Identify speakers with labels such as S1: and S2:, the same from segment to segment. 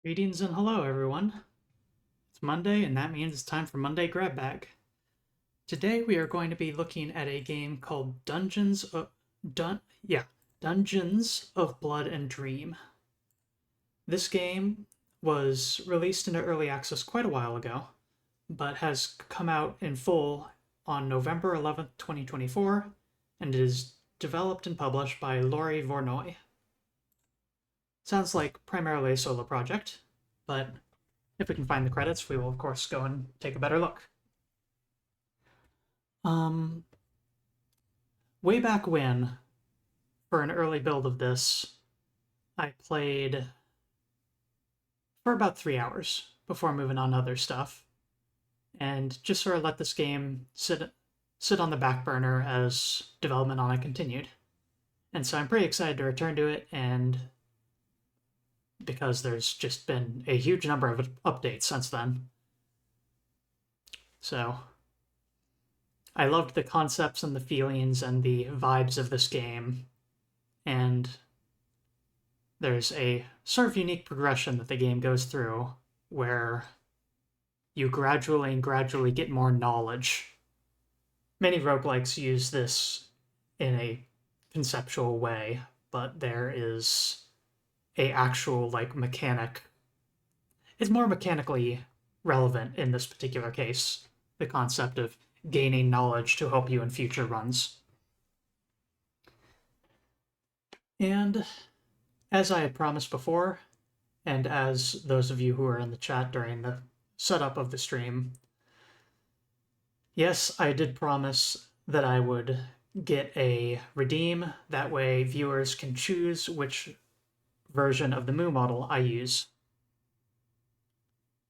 S1: Greetings and hello, everyone. It's Monday, and that means it's time for Monday Grab Bag. Today we are going to be looking at a game called Dungeons of Blood and Dream. This game was released into early access quite a while ago, but has come out in full on November 11th, 2024, and is developed and published by Laurie Vornoi. Sounds like primarily a solo project, but if we can find the credits, we will of course go and take a better look. Way back when, for an early build of this, I played for about 3 hours before moving on to other stuff, and just sort of let this game sit on the back burner as development on it continued. And so I'm pretty excited to return to it, and because there's just been a huge number of updates since then. So I loved the concepts and the feelings and the vibes of this game, and there's a sort of unique progression that the game goes through where you gradually get more knowledge. Many roguelikes use this in a conceptual way, but there is a actual mechanic. It's more mechanically relevant in this particular case, the concept of gaining knowledge to help you in future runs. And as I had promised before, and as those of you who were in the chat during the setup of the stream, yes, I did promise that I would get a redeem. That way viewers can choose which version of the Moo model I use.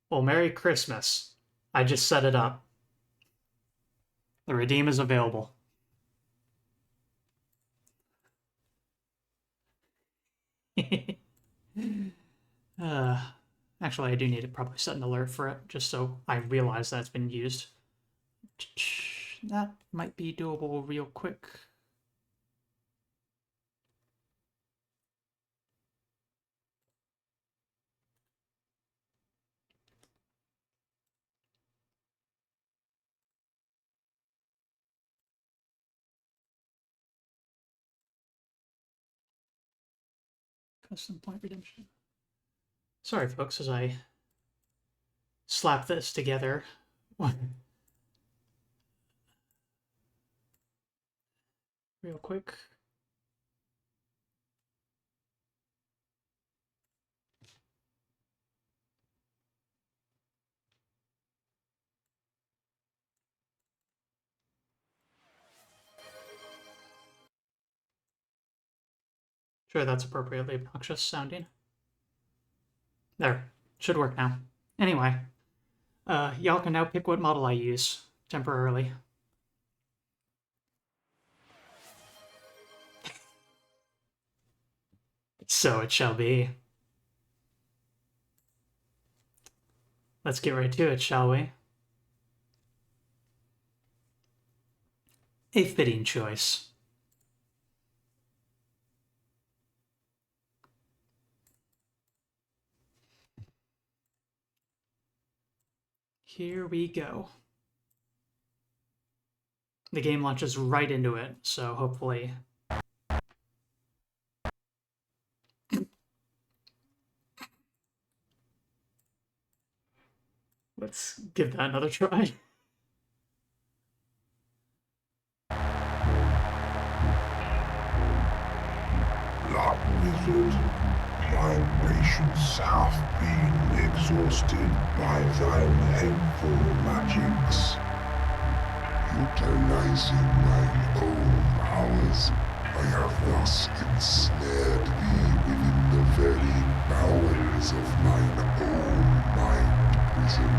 S1: Well, Merry Christmas. I just set it up. The redeem is available. Actually, I do need to probably set an alert for it, just so I realize that it's been used. That might be doable real quick. Custom point redemption. Sorry, folks, as I slap this together. Real quick. Sure, that's appropriately obnoxious sounding. There, should work now. Anyway, y'all can now pick what model I use temporarily. So it shall be. Let's get right to it, shall we? A fitting choice. Here we go. The game launches right into it, so hopefully... Let's give that another try.
S2: Black Wizard, my patience hath been exhausted by thine hateful magics. Utilizing mine own powers, I have thus ensnared thee within the very bowels of mine own mind prison,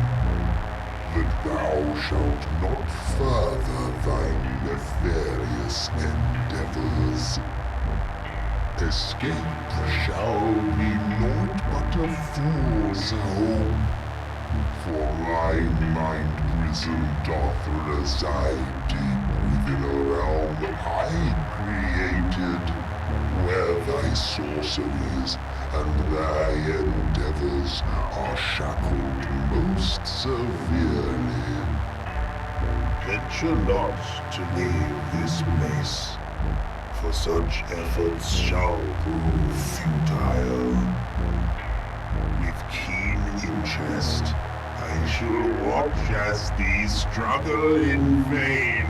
S2: that thou shalt not further thine nefarious endeavors. Escape shall be naught but a fool's home, for thy mind prison doth reside deep within a realm I created, where thy sorceries and thy endeavors are shackled most severely. Venture not to leave this place, for such efforts shall prove futile. With keen interest, I shall watch as thee struggle in vain.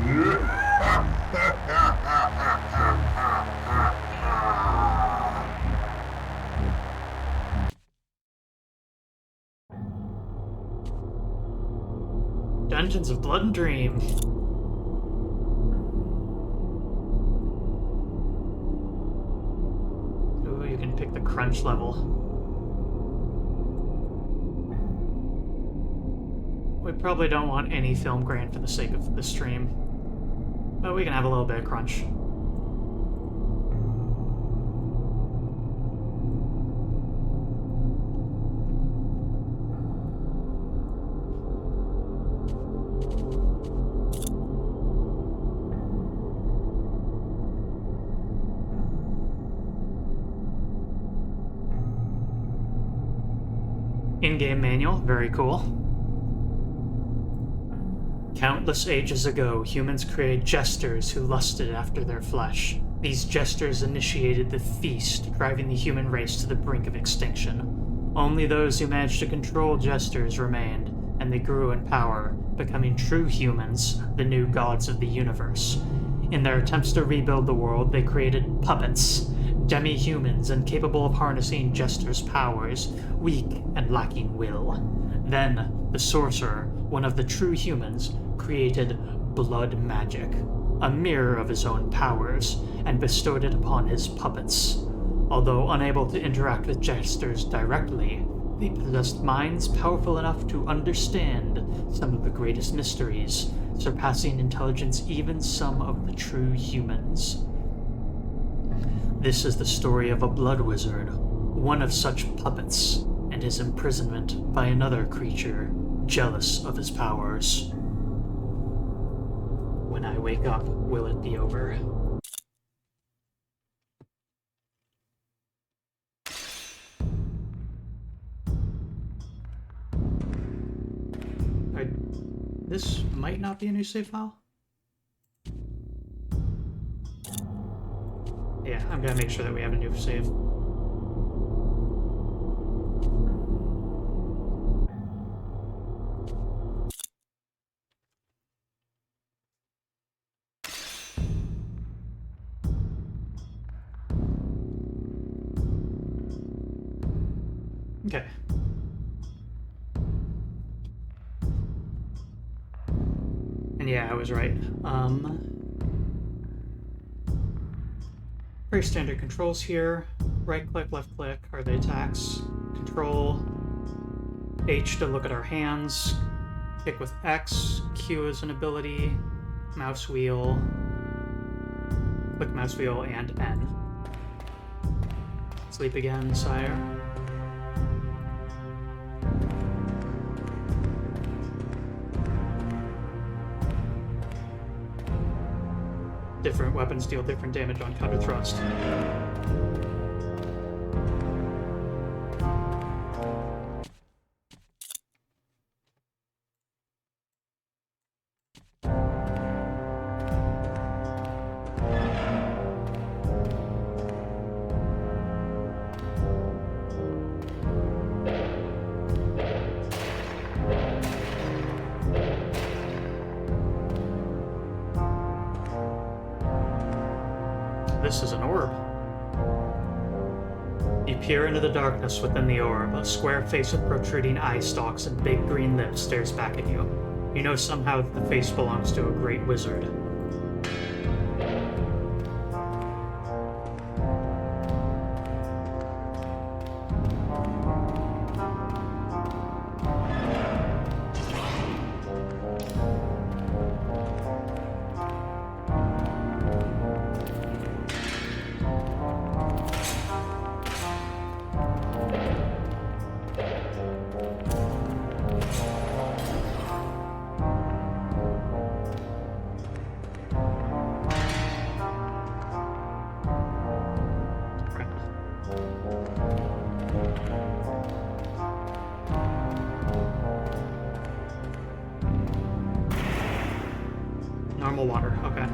S1: Dungeons of Blood and Dream. Ooh, you can pick the crunch level. We probably don't want any film grain for the sake of the stream, but we can have a little bit of crunch. In-game manual, very cool. Countless ages ago, humans created jesters who lusted after their flesh. These jesters initiated the feast, driving the human race to the brink of extinction. Only those who managed to control jesters remained, and they grew in power, becoming true humans, the new gods of the universe. In their attempts to rebuild the world, they created puppets, demi-humans incapable of harnessing jesters' powers, weak and lacking will. Then, the sorcerer, one of the true humans, created blood magic, a mirror of his own powers, and bestowed it upon his puppets. Although unable to interact with jesters directly, they possessed minds powerful enough to understand some of the greatest mysteries, surpassing intelligence even some of the true humans. This is the story of a blood wizard, one of such puppets, and his imprisonment by another creature, jealous of his powers. When I wake up, will it be over? This might not be a new save file. Yeah, I'm gonna make sure that we have a new save. Okay. And yeah, I was right. Very standard controls here. Right click, left click are the attacks. Control H to look at our hands. Kick with X. Q is an ability. Mouse wheel. Click mouse wheel and N. Sleep again, sire. Different weapons deal different damage on counter thrust. This is an orb. You peer into the darkness within the orb. A square face with protruding eye stalks and big green lips stares back at you. You know somehow that the face belongs to a great wizard. normal water. Okay.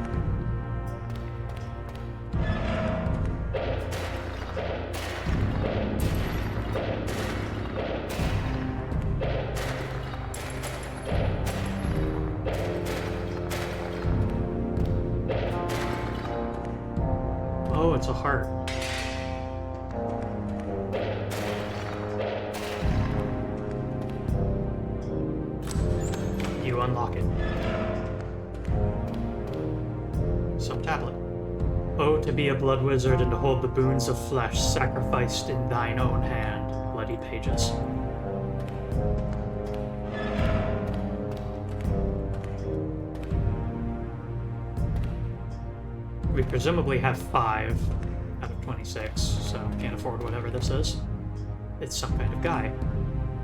S1: Oh, it's a heart. You unlock it. Some tablet. Oh, to be a blood wizard and to hold the boons of flesh sacrificed in thine own hand. Bloody pages. We presumably have 5 out of 26, so can't afford whatever this is. It's some kind of guy.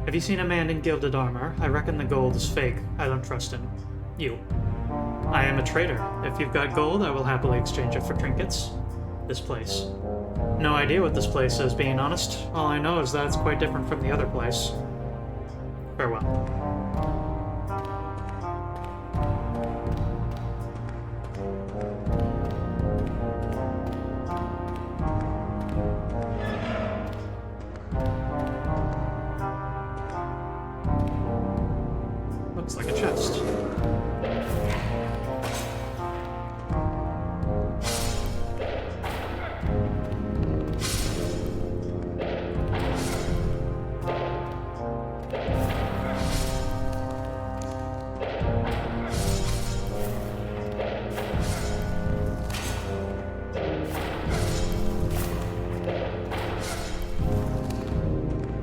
S1: Have you seen a man in gilded armor? I reckon the gold is fake. I don't trust him. You. I am a trader. If you've got gold, I will happily exchange it for trinkets. This place. No idea what this place is, being honest. All I know is that it's quite different from the other place. Farewell. Looks like a chest.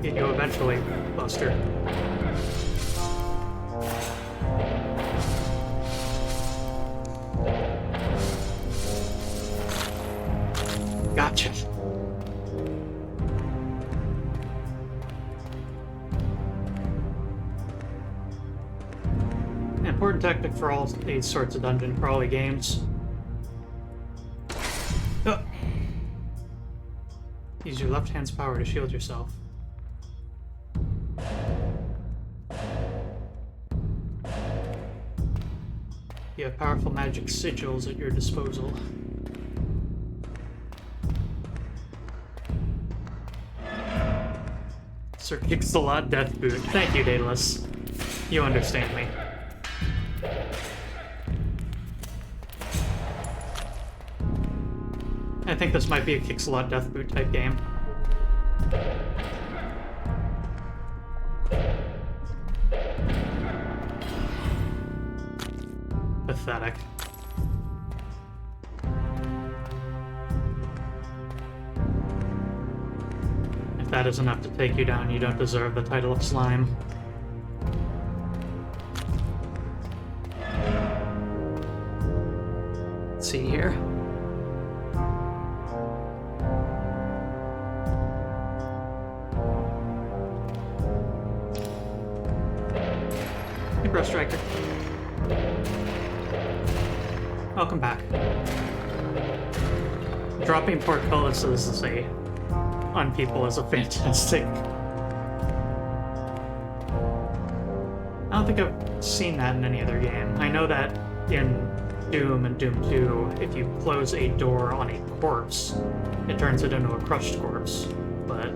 S1: Get you eventually, Buster. Gotcha. Important tactic for all these sorts of dungeon crawly games. Oh. Use your left hand's power to shield yourself. You have powerful magic sigils at your disposal. Sir Kixalot Death Boot. Thank you, Daedalus. You understand me. I think this might be a Kixalot Death Boot type game. Pathetic. If that is enough to take you down, you don't deserve the title of slime. Let's see here. Hey, Bro Striker. Welcome back. Dropping portcullises on people is a fantastic. I don't think I've seen that in any other game. I know that in Doom and Doom 2, if you close a door on a corpse, it turns it into a crushed corpse, but...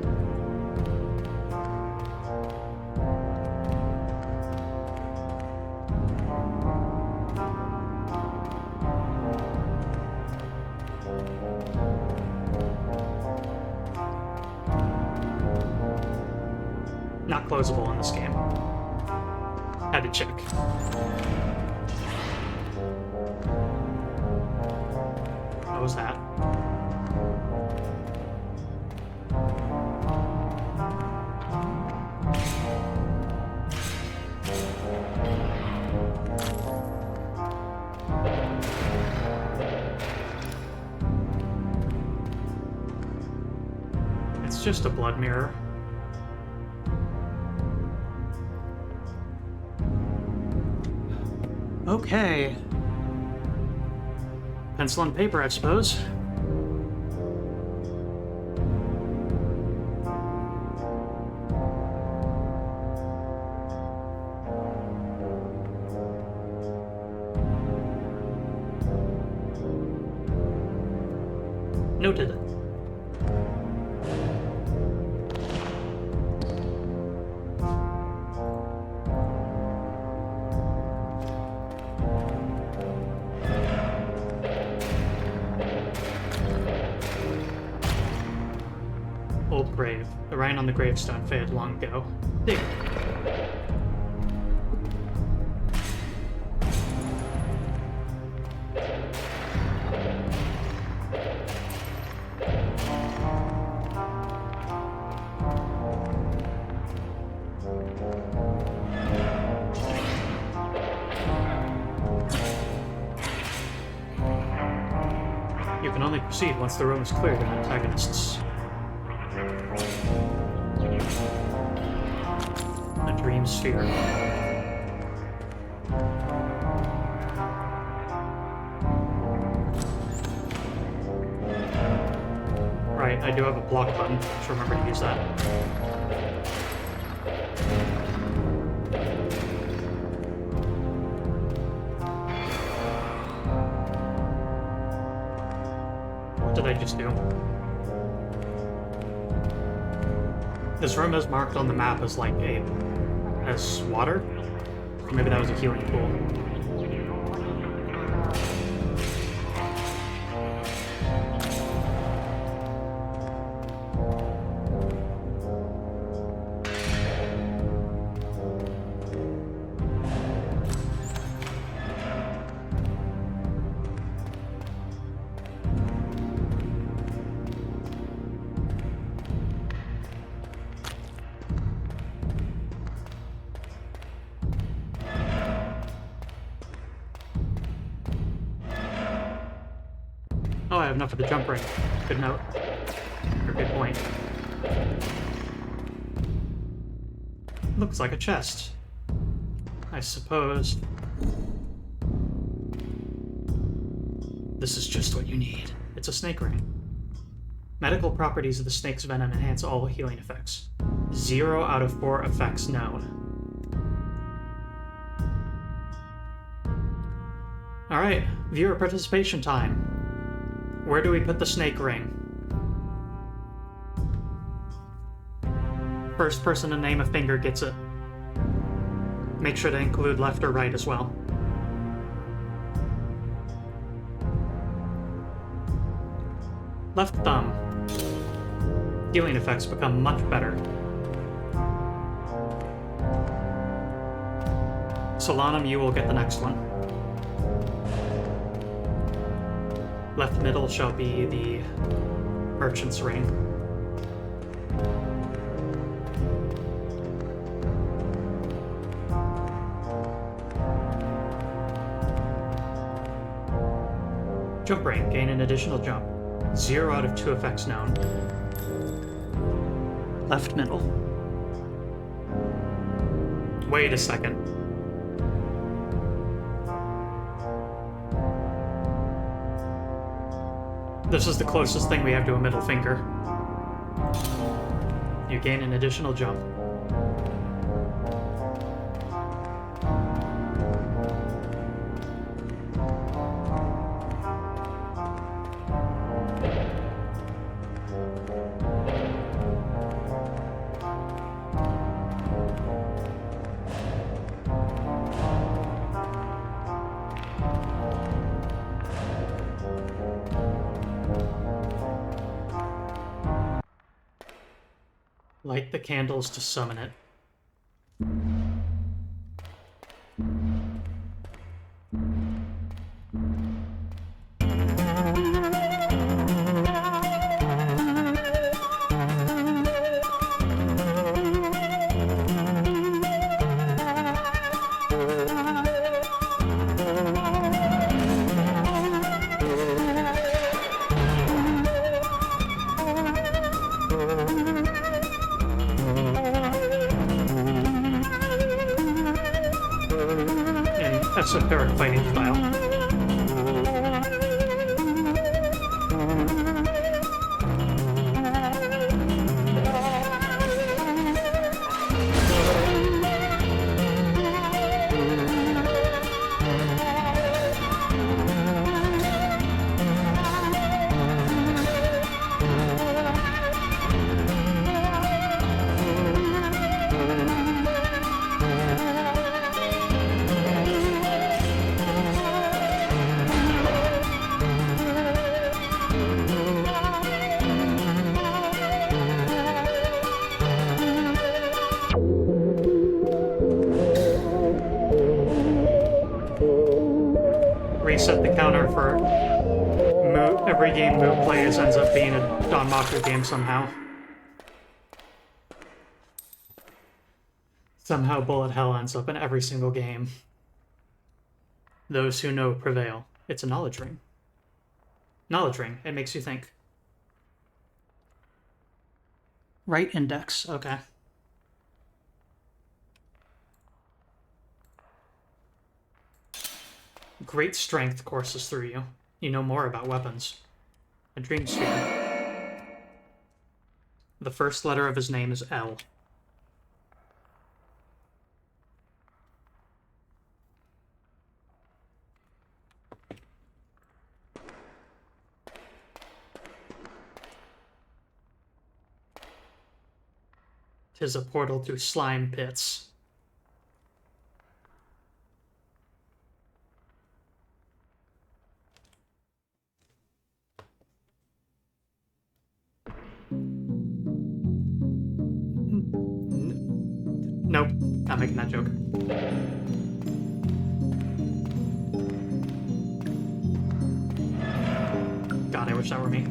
S1: not closable in this game. Had to check. What was that? It's just a blood mirror. Okay. Pencil and paper, I suppose. Noted. Old grave. The writing on the gravestone faded long ago. Dig. You can only proceed once the room is cleared of antagonists. A dream sphere. Right, I do have a block button. Just remember to use that. What did I just do? This room is marked on the map as like as water. Or maybe that was a healing pool. Oh, I have enough of the jump ring. Good note. Or good point. Looks like a chest. I suppose. This is just what you need. It's a snake ring. Medical properties of the snake's venom enhance all healing effects. 0 out of 4 effects known. Alright, viewer participation time. Where do we put the snake ring? First person to name a finger gets it. Make sure to include left or right as well. Left thumb. Healing effects become much better. Solanum, you will get the next one. Left middle shall be the merchant's ring. Jump ring, gain an additional jump. 0 out of 2 effects known. Left middle. Wait a second. This is the closest thing we have to a middle finger. You gain an additional jump. Light the candles to summon it. Esoteric fighting style. for every game Moot plays ends up being a Danmaku game somehow. Somehow Bullet Hell ends up in every single game. Those who know prevail. It's a knowledge ring. Knowledge ring. It makes you think. Right index. Okay. Great strength courses through you. You know more about weapons. A dream sphere. The first letter of his name is L. Tis a portal to slime pits. Nope, not making that joke. God, I wish that were me.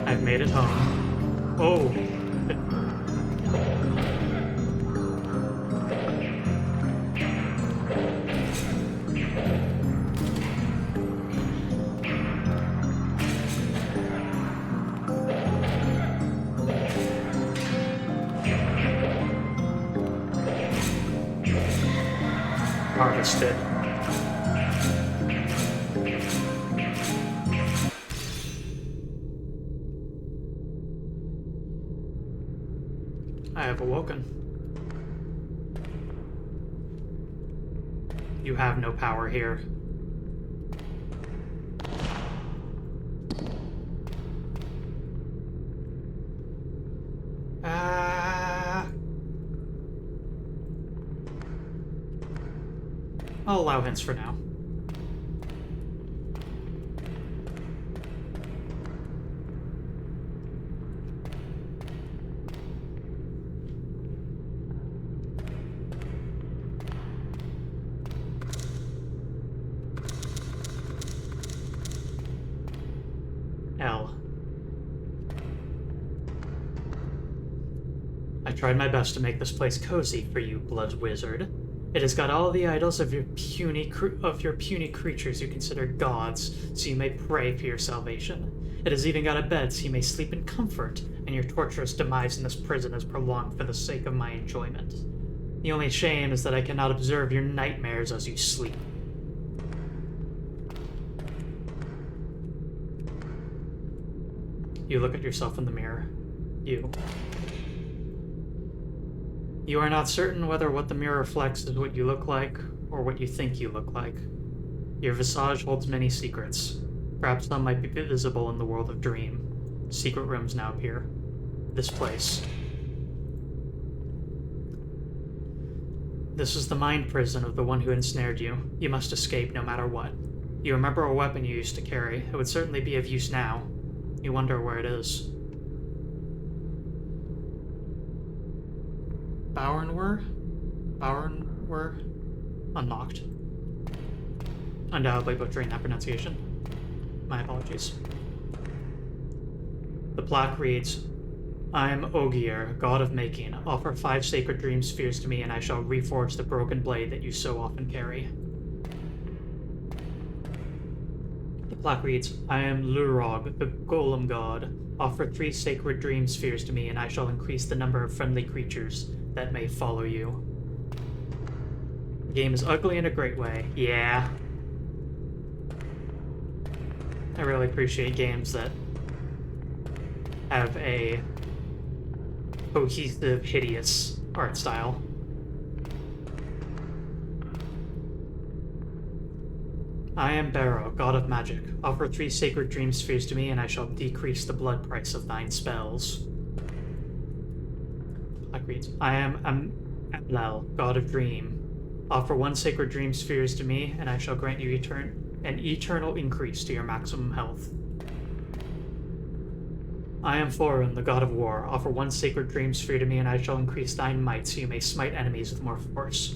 S1: I've made it home. Oh. Harvested. I have awoken. You have no power here. I'll allow hints for now. L. I tried my best to make this place cozy for you, Blood Wizard. It has got all the idols of your puny creatures you consider gods, so you may pray for your salvation. It has even got a bed so you may sleep in comfort, and your torturous demise in this prison is prolonged for the sake of my enjoyment. The only shame is that I cannot observe your nightmares as you sleep. You look at yourself in the mirror. You are not certain whether what the mirror reflects is what you look like, or what you think you look like. Your visage holds many secrets. Perhaps some might be visible in the world of dream. Secret rooms now appear. This place. This is the mind prison of the one who ensnared you. You must escape no matter what. You remember a weapon you used to carry. It would certainly be of use now. You wonder where it is. Bauernwer? Unlocked. Undoubtedly butchering that pronunciation. My apologies. The plaque reads, I am Ogier, god of making. Offer 5 sacred dream spheres to me and I shall reforge the broken blade that you so often carry. The plaque reads, I am Lurog, the golem god. Offer 3 sacred dream spheres to me and I shall increase the number of friendly creatures that may follow you. The game is ugly in a great way. Yeah. I really appreciate games that have a cohesive, hideous art style. I am Barrow, god of magic. Offer 3 sacred dream spheres to me, and I shall decrease the blood price of thine spells. Like reads, I am Amlel, god of dream. Offer 1 sacred dream spheres to me, and I shall grant you an eternal increase to your maximum health. I am Thorin, the god of war. Offer 1 sacred dream sphere to me, and I shall increase thine might, so you may smite enemies with more force.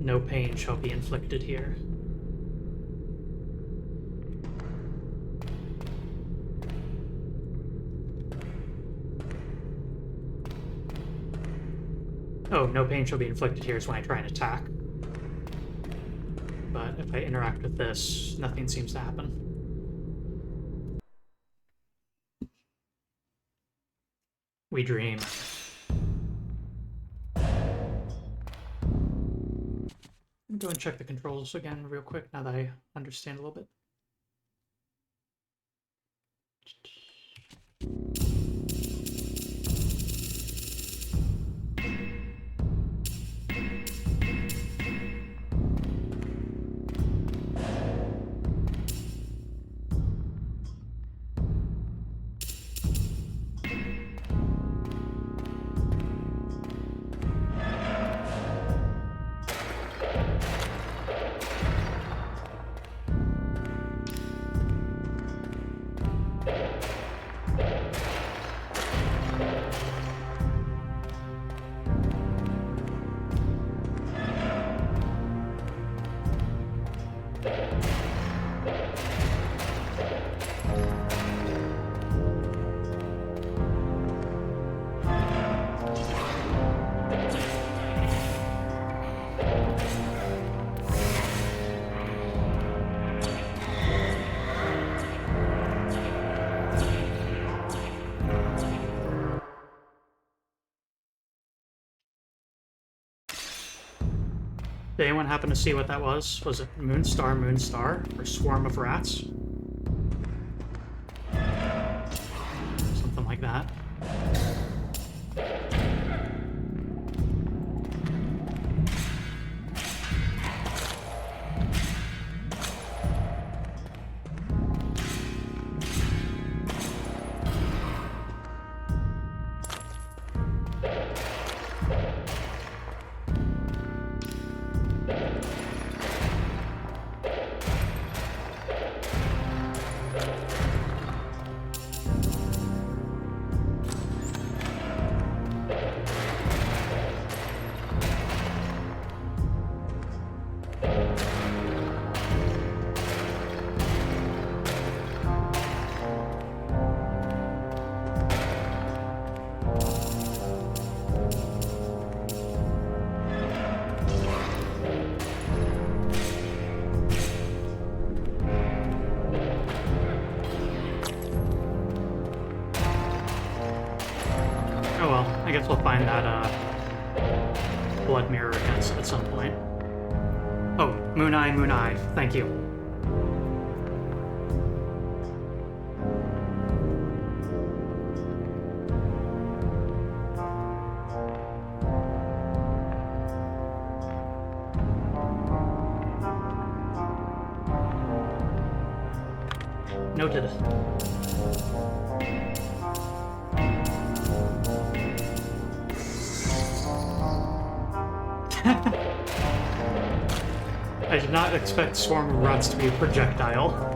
S1: No pain shall be inflicted here. Oh, no pain shall be inflicted here is when I try and attack. But if I interact with this, nothing seems to happen. We dream. Go and check the controls again real quick now that I understand a little bit. Did anyone happen to see what that was? Was it Moonstar, Moonstar, or Swarm of Rats? Something like that. I guess we'll find that blood mirror again at some point. Oh, Moon Eye, Moon Eye. Thank you. Noted. I did not expect Swarm of Rats to be a projectile.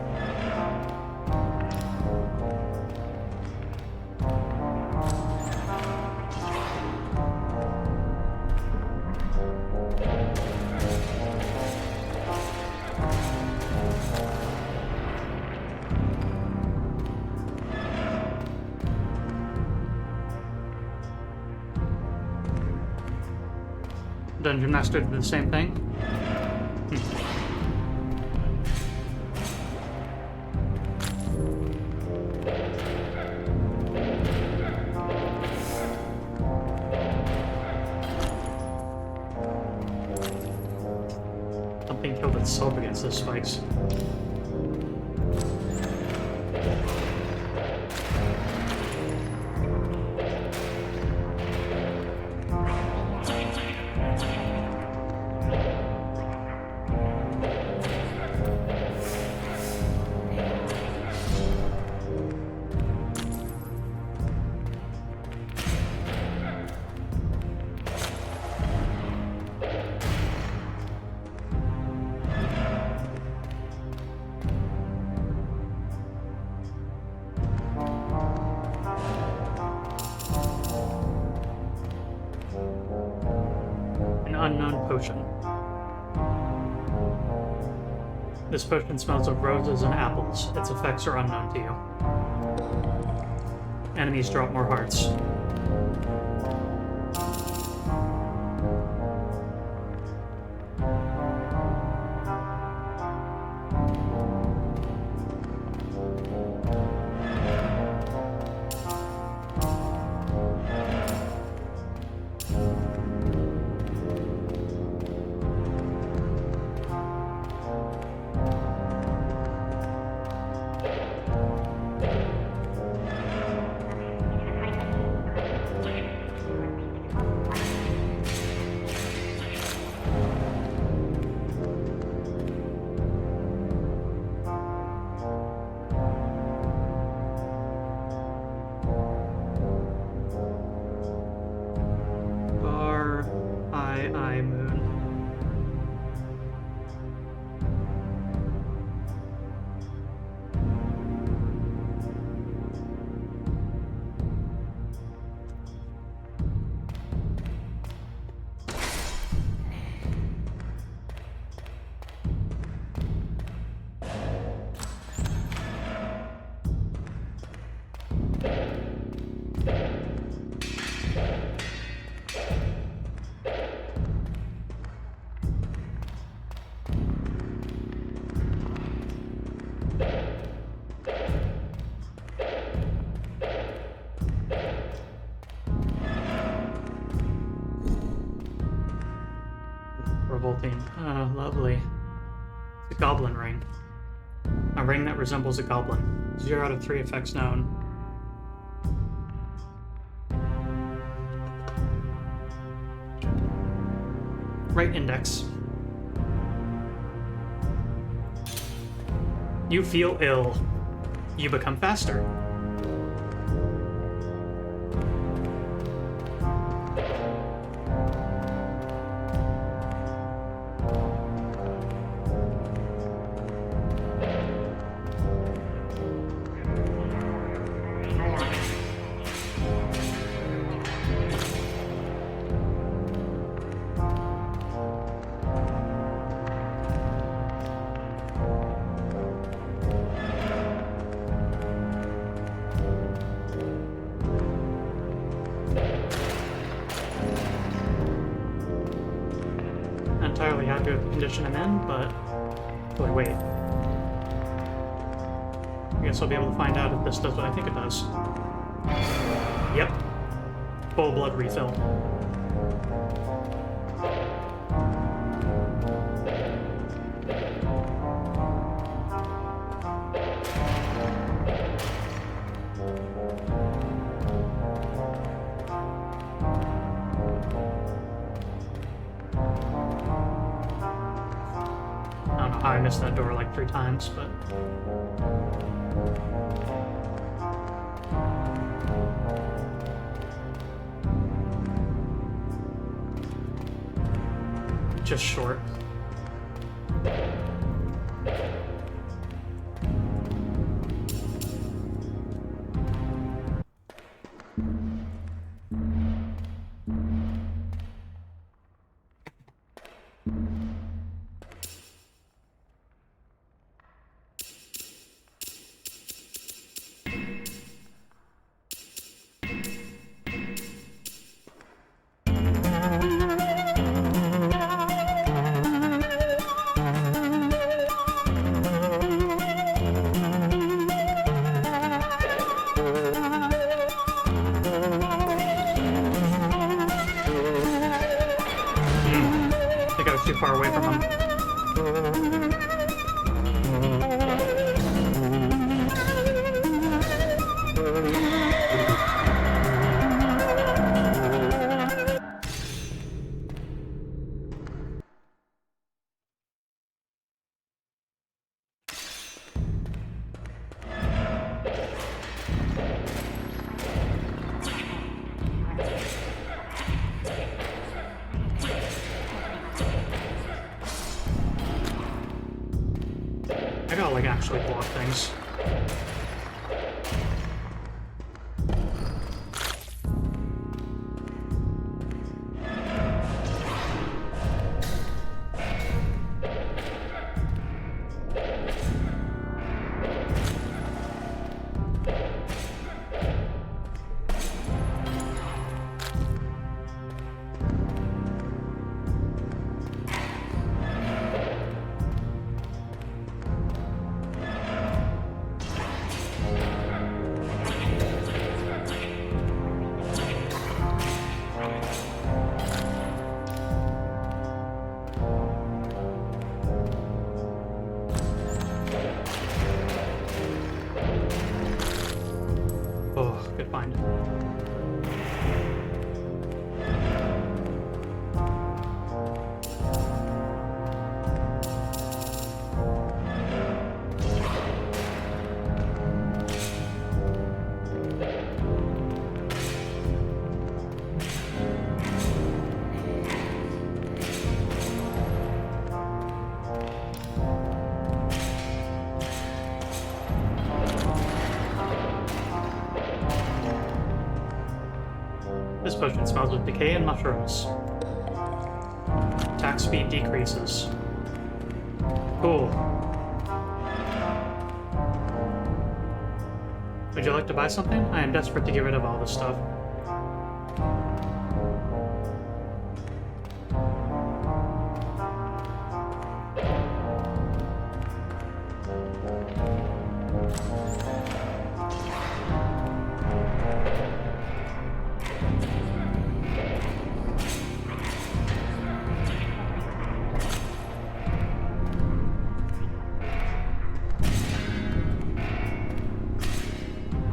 S1: Dungeon Master did the same thing. Something killed itself against those spikes. An unknown potion. This potion smells of roses and apples. Its effects are unknown to you. Enemies drop more hearts. Moon. Revolting. Lovely. It's a goblin ring. A ring that resembles a goblin. 0 out of 3 effects known. Right index. You feel ill. You become faster. Entirely happy with the condition I'm in, but wait. I guess I'll be able to find out if this does what I think it does. Yep. Full blood refill. I missed that door like 3 times, but... just short. Too far away from him. I gotta, like, actually block things. Oh, good find. This potion smells with decay and mushrooms. Attack speed decreases. Cool. Would you like to buy something? I am desperate to get rid of all this stuff.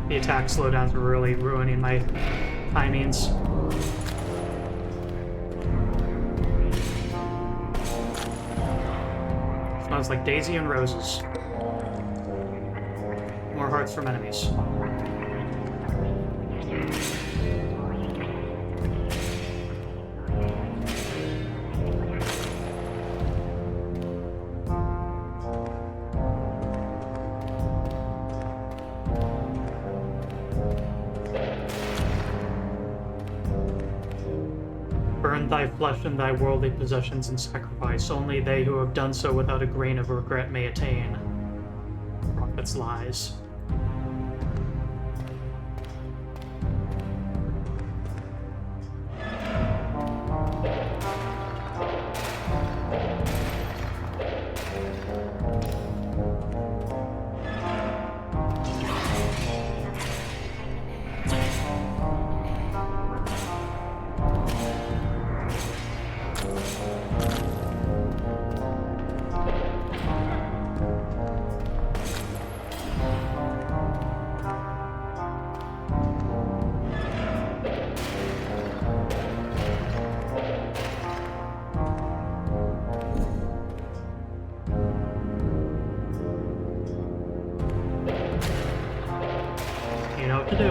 S1: The attack slowdowns are really ruining my timings. Smells like daisy and roses. More hearts from enemies. Burn thy flesh and thy worldly possessions in sacrifice. Only they who have done so without a grain of regret may attain. Prophet's lies. You know what to do.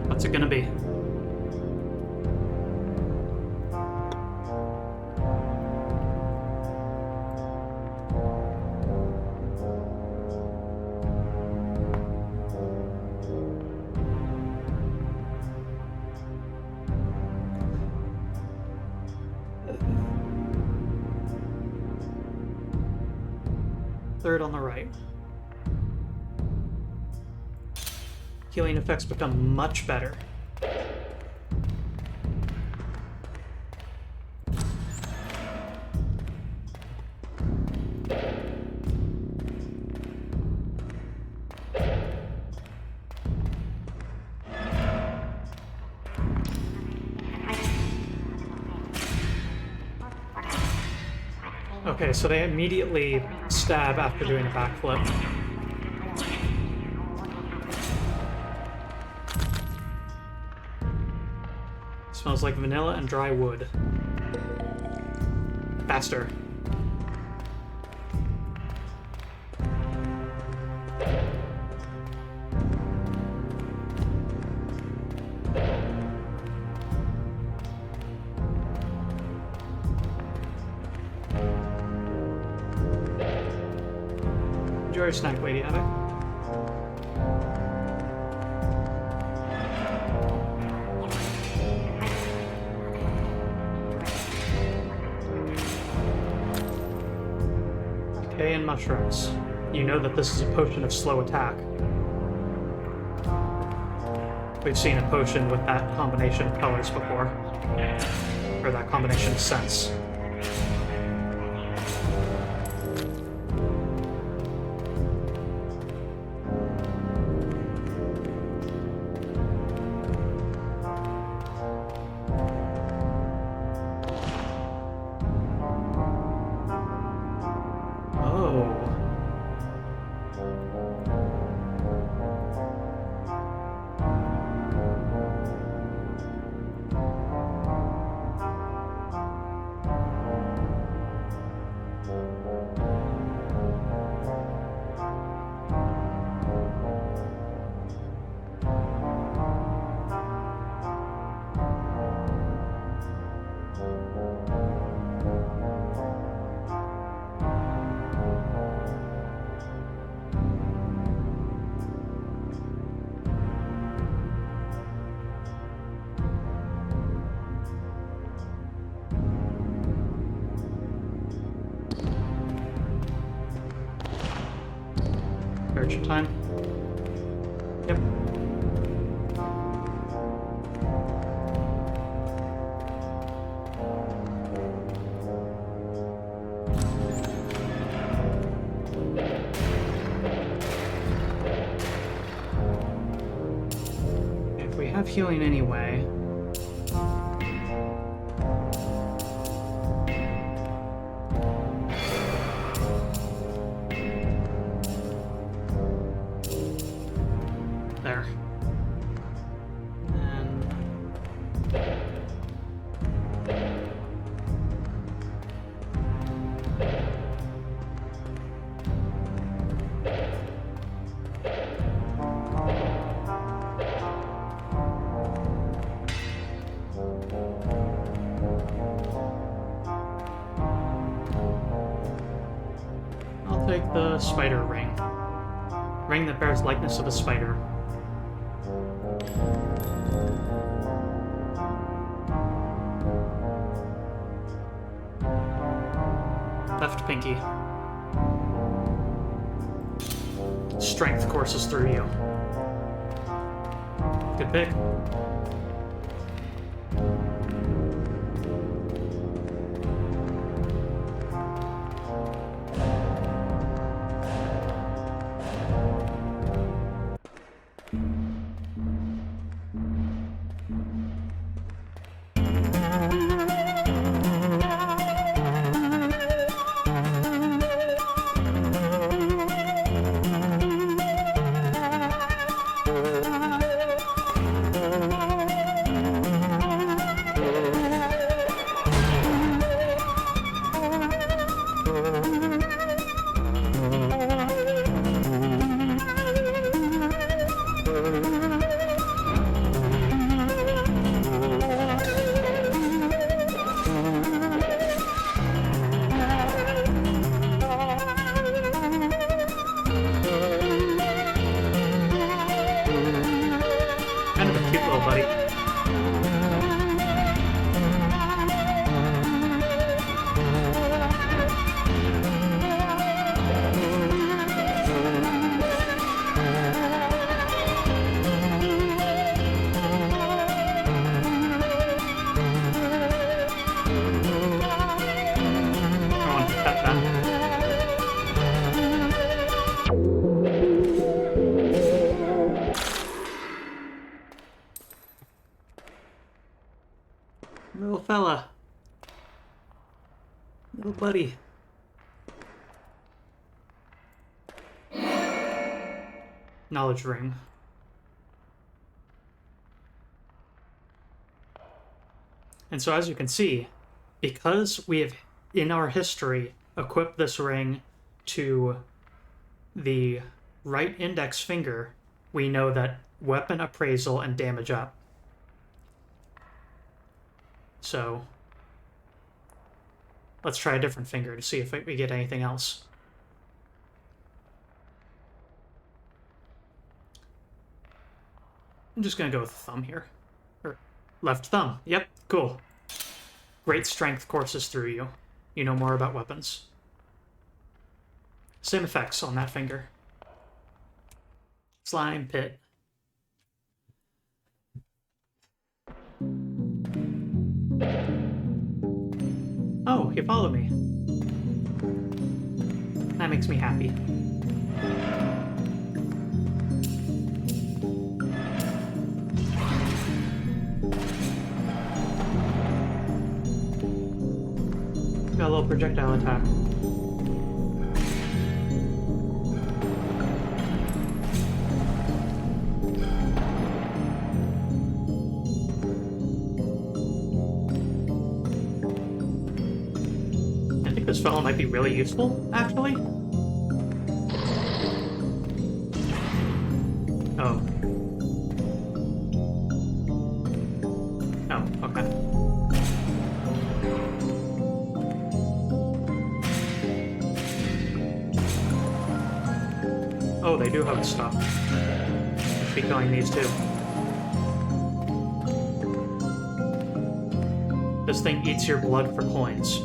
S1: What's it gonna be? Third on the right. Healing effects become much better. Okay, so they immediately stab after doing a backflip. Smells like vanilla and dry wood. Faster. Strawberry snack lady, have it. Okay, and mushrooms. You know that this is a potion of slow attack. We've seen a potion with that combination of colors before. Or that combination of scents. Search time. Yep. If we have healing anyway. There. I'll take the spider ring. Ring that bears likeness of a spider. Left pinky. Strength courses through you. Good pick. Kind of a cute little buddy. I want to pet that. Little fella. Little buddy. Knowledge ring. And so as you can see, because we have, in our history, equipped this ring to the right index finger, we know that weapon appraisal and damage up. So let's try a different finger to see if we get anything else. I'm just gonna go with thumb here. Or left thumb. Yep, cool. Great strength courses through you. You know more about weapons. Same effects on that finger. Slime pit. Oh, you follow me. That makes me happy. Got a little projectile attack. I think this fellow might be really useful, actually. Oh. Oh, okay. Oh, they do have stuff. I should be killing these too. This thing eats your blood for coins.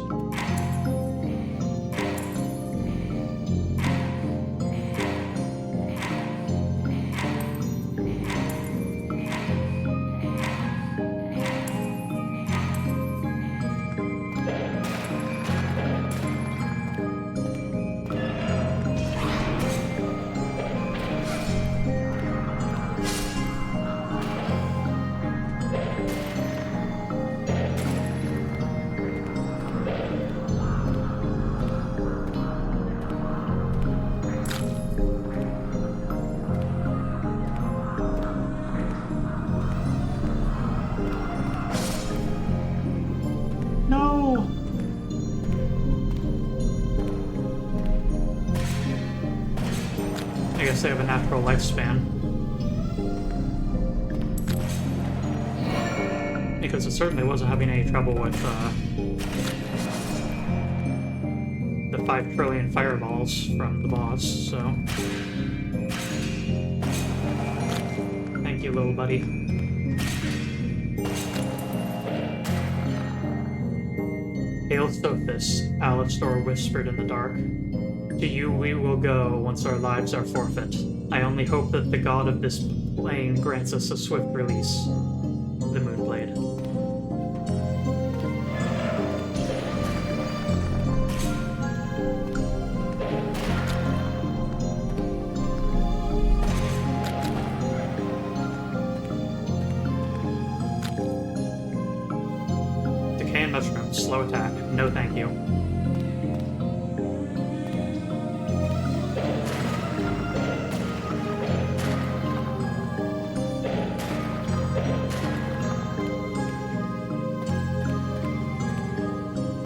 S1: No! I guess they have a natural lifespan. Because it certainly wasn't having any trouble with the 5 trillion fireballs from the boss, so... Thank you, little buddy. Hail Sophis, Alistor whispered in the dark. To you we will go once our lives are forfeit. I only hope that the god of this plane grants us a swift release. The Moonblade. Decaying mushroom, slow attack. No thank you.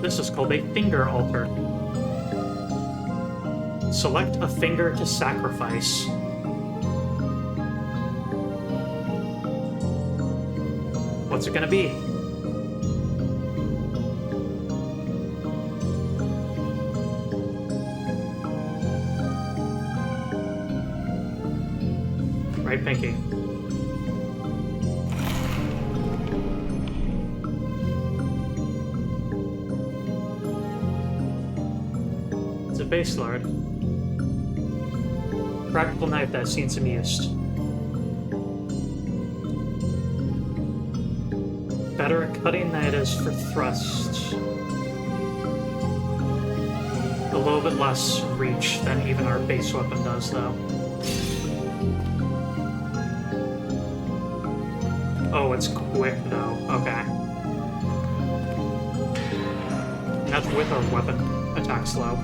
S1: This is called a finger altar. Select a finger to sacrifice. What's it gonna be? Right, Pinky? It's a base lord. Practical knife that's seen some use. Better at cutting than it is for thrust. A little bit less reach than even our base weapon does, though. Oh, it's quick, though. Okay. And that's with our weapon attack slow.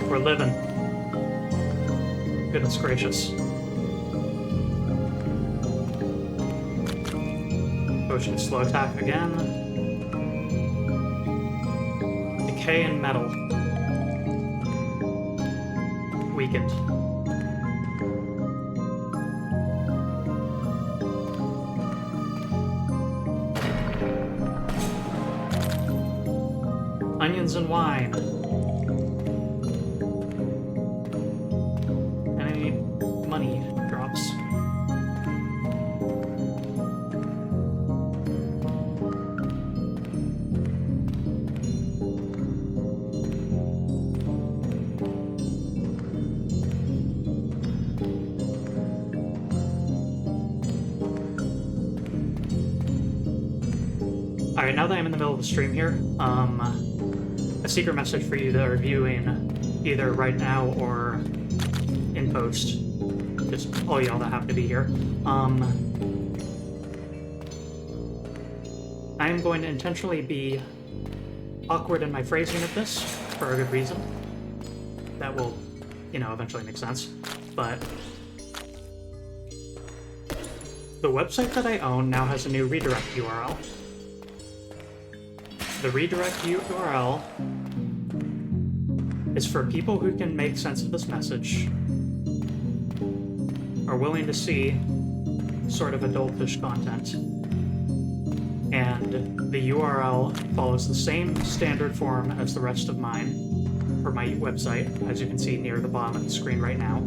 S1: We're living. Goodness gracious. Potion slow attack again. decay and metal. Weakened. Onions and wine. And I need money drops. Alright, now that I'm in the middle of the stream here, a secret message for you that are viewing either right now or in post. Just all y'all that happen to be here. I am going to intentionally be awkward in my phrasing of this for a good reason. That will, you know, eventually make sense. But the website that I own now has a new redirect URL. The redirect URL is for people who can make sense of this message, are willing to see sort of adultish content, and the URL follows the same standard form as the rest of mine for my website, as you can see near the bottom of the screen right now,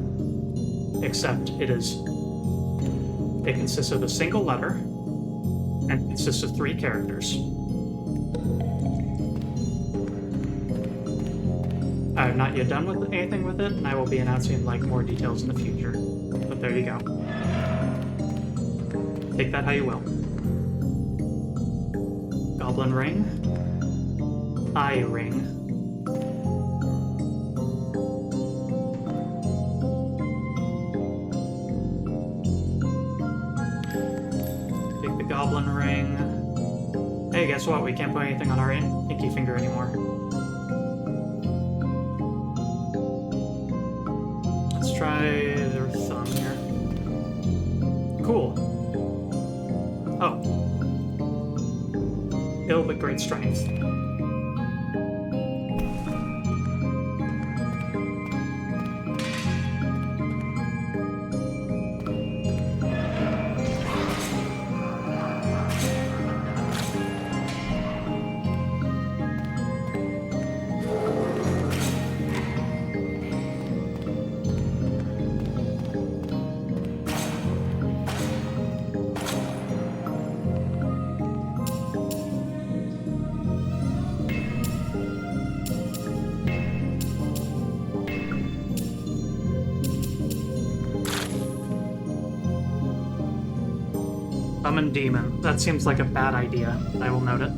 S1: except it consists of a single letter and consists of 3 characters. I have not yet done with anything with it, and I will be announcing like more details in the future. But there you go. Take that how you will. Goblin ring. Eye ring. Take the goblin ring. Hey, guess what? We can't put anything on our inky finger anymore. Try their thumb here. Cool. Oh. Ill but great strength. Summon demon. That seems like a bad idea. I will note it.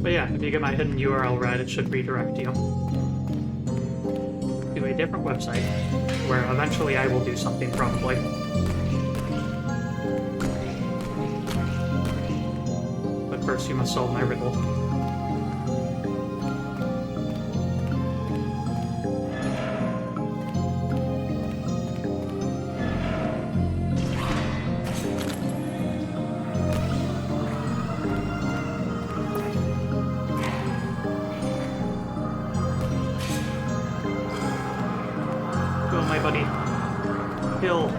S1: But yeah, if you get my hidden URL right, it should redirect you to a different website, where eventually I will do something, probably. But first you must solve my riddle. Buddy. Hill.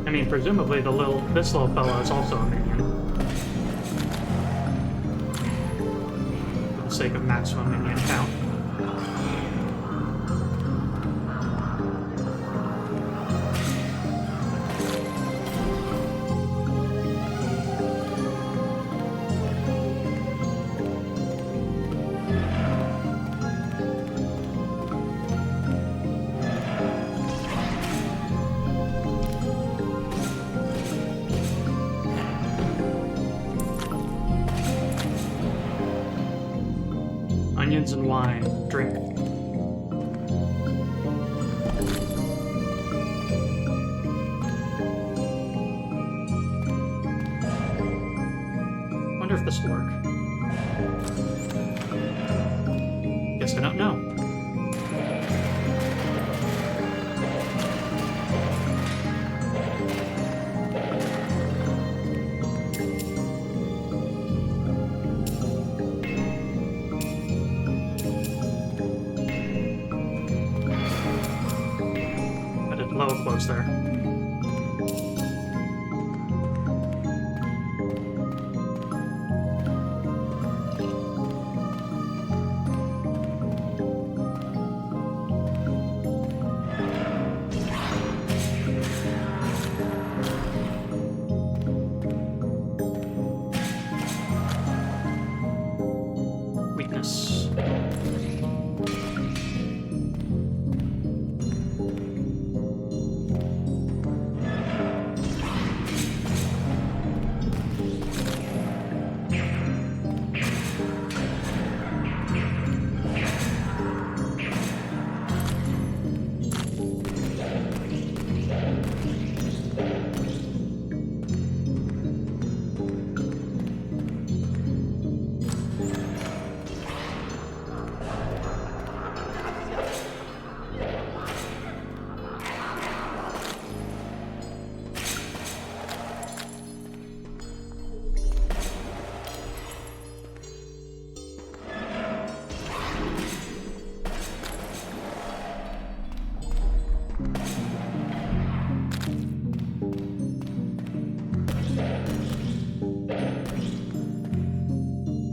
S1: I mean, presumably this little fellow is also a minion. For the sake of maximum minion count. onions and wine. Drink. Wonder if this will work. Guess I don't know. I did low close there. Weakness.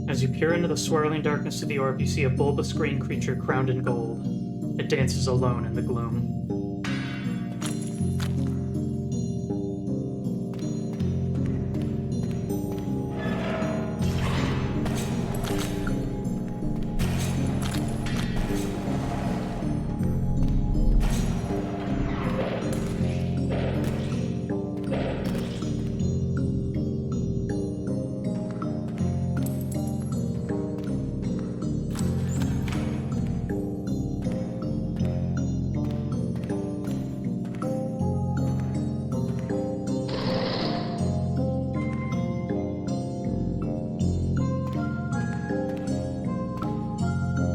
S1: As you peer into the swirling darkness of the orb, you see a bulbous green creature crowned in gold. It dances alone in the gloom.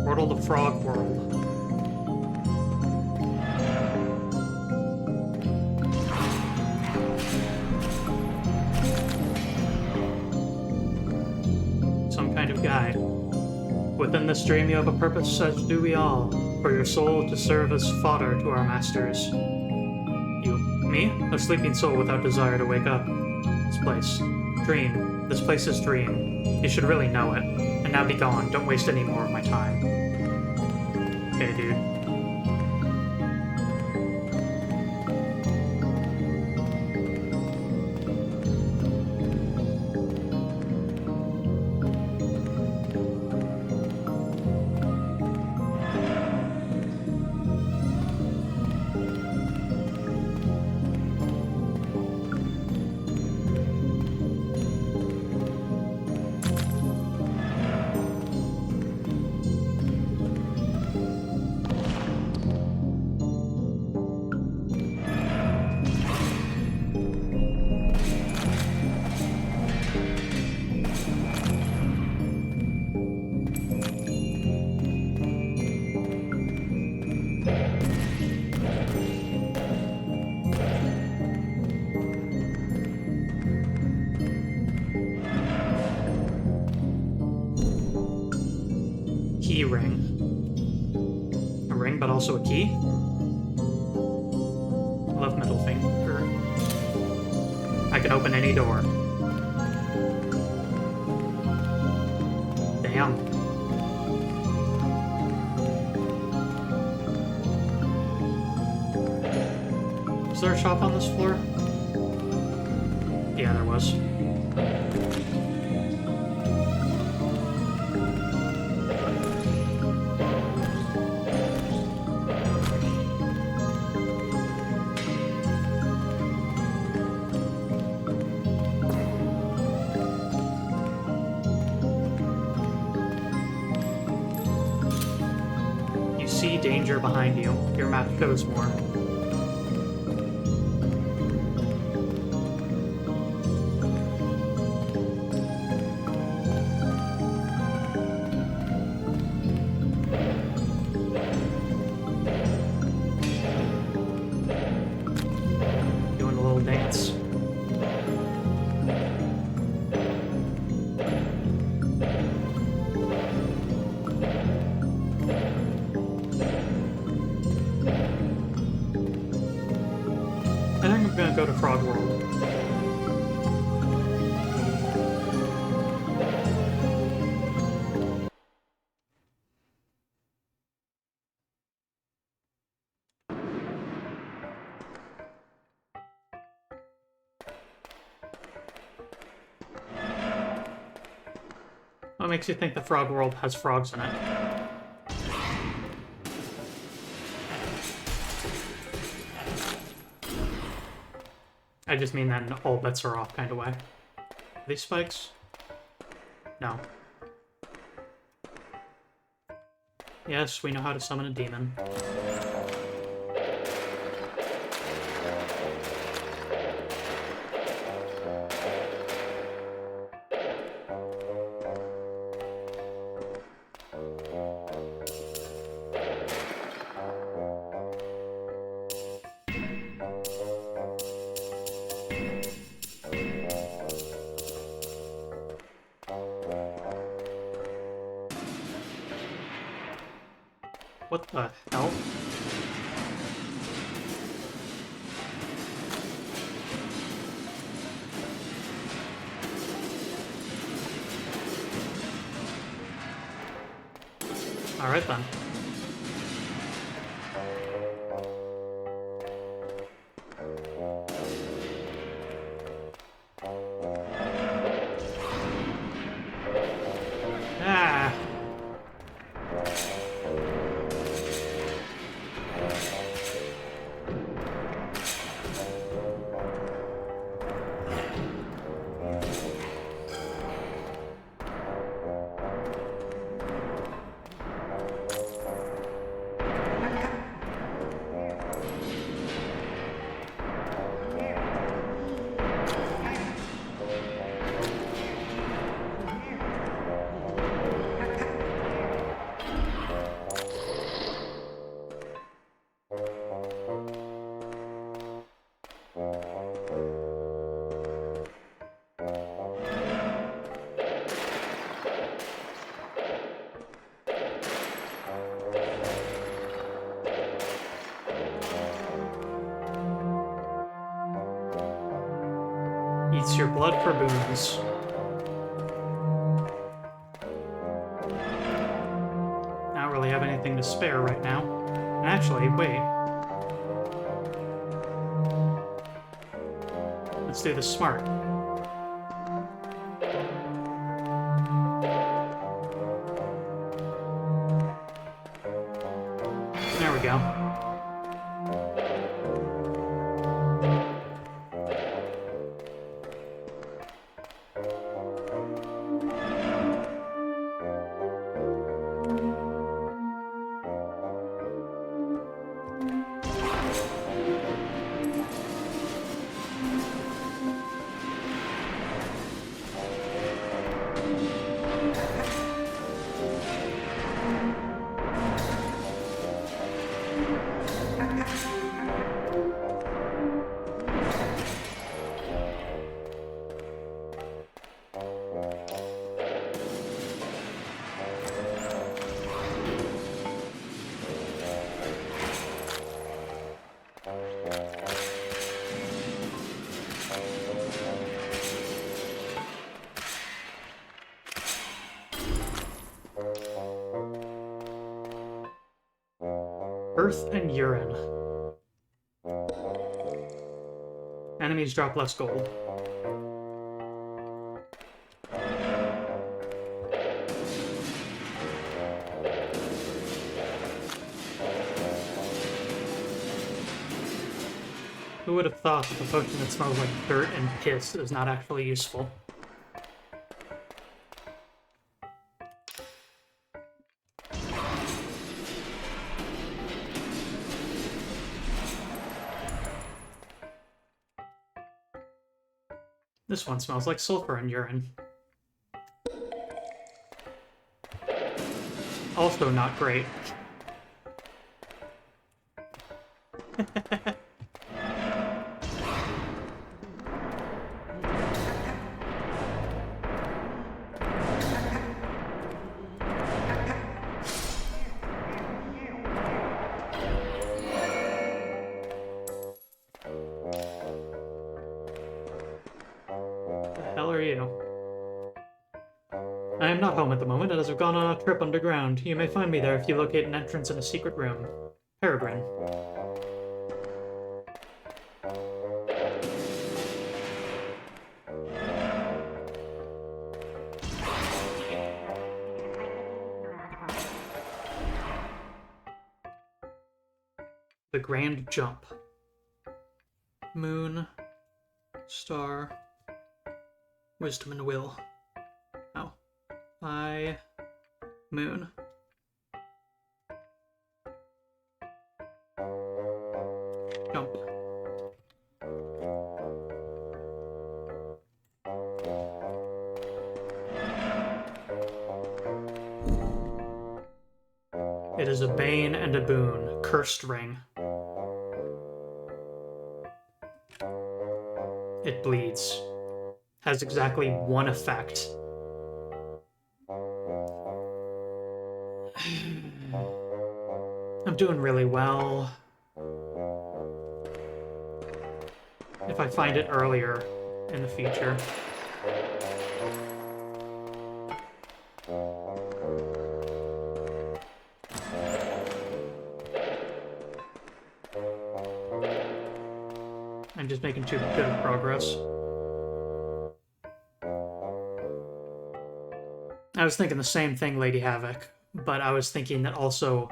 S1: Portal to Frog World. Some kind of guide. Within this dream you have a purpose, as do we all, for your soul to serve as fodder to our masters. You, me? A sleeping soul without desire to wake up. This place. Dream. This place is dream. You should really know it. And now be gone. Don't waste any more of my time. Okay, dude. Key ring. A ring, but also a key? Love middle finger. I can open any door. Damn. Was there a shop on this floor? Yeah, there was. see danger behind you, your map shows more. Doing a little dance. I think I'm gonna go to Frog World. What makes you think the Frog World has frogs in it? I just mean that in all bets are off kind of way. Are these spikes? No. Yes, we know how to summon a demon. What the hell? Alright then. Ah! Eats your blood for boons. I don't really have anything to spare right now. And actually, wait. Let's do this smart. There we go. Earth and urine. Enemies drop less gold. Who would have thought that the potion that smells like dirt and piss is not actually useful? This one smells like sulfur and urine. Also not great.
S3: I am not home at the moment, as I've gone on a trip underground. You may find me there if you locate an entrance in a secret room. Peregrine. The Grand Jump. Moon. Star. Wisdom and Will. Oh. Moon. Jump. It is a bane and a boon. Cursed ring. It bleeds. Has exactly one effect. I'm doing really well. If I find it earlier in the future. I'm just making too good of progress. I was thinking the same thing, Lady Havoc, but I was thinking that also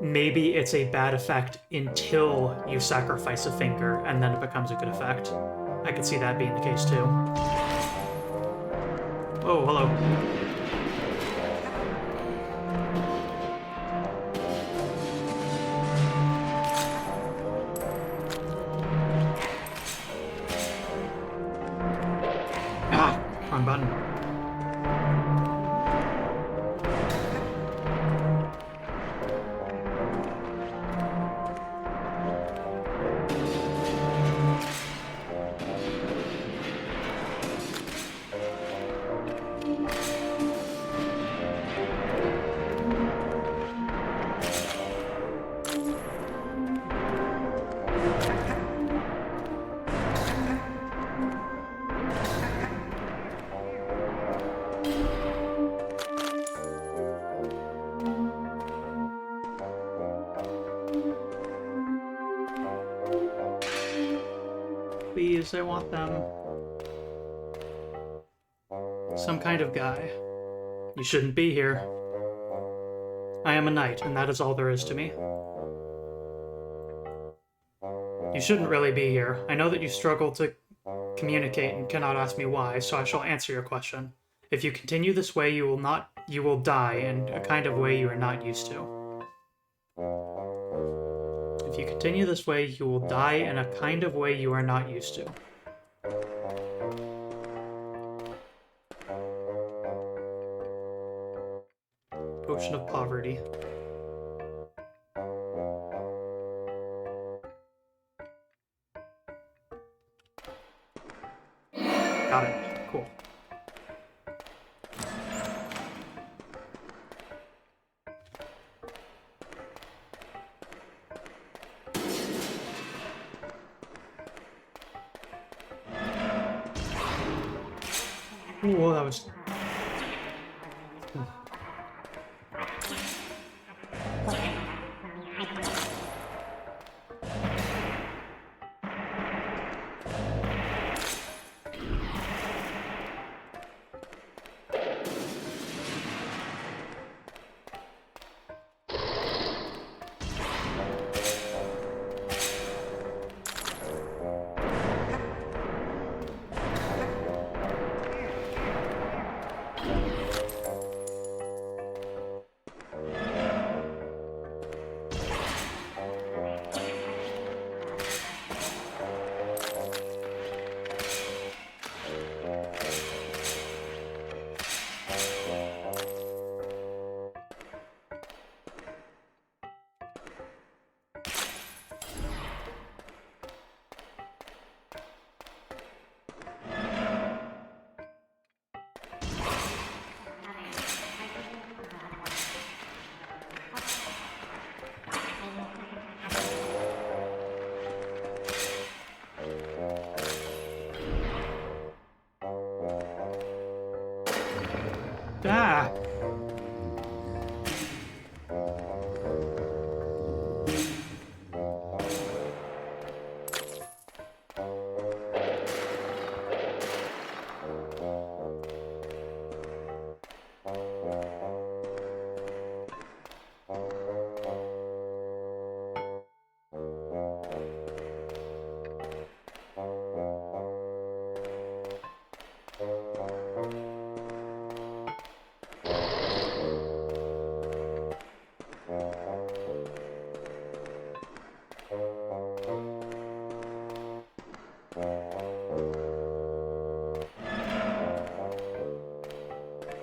S3: maybe it's a bad effect until you sacrifice a finger, and then it becomes a good effect. I could see that being the case too. Oh, hello. Ah, wrong button. Please, I want them. Some kind of guy. You shouldn't be here. I am a knight, and that is all there is to me. You shouldn't really be here. I know that you struggle to communicate and cannot ask me why, so I shall answer your question. If you continue this way, you will die in a kind of way you are not used to. If you continue this way, you will die in a kind of way you are not used to. Potion of Poverty. Got it. Cool. Whoa, that was...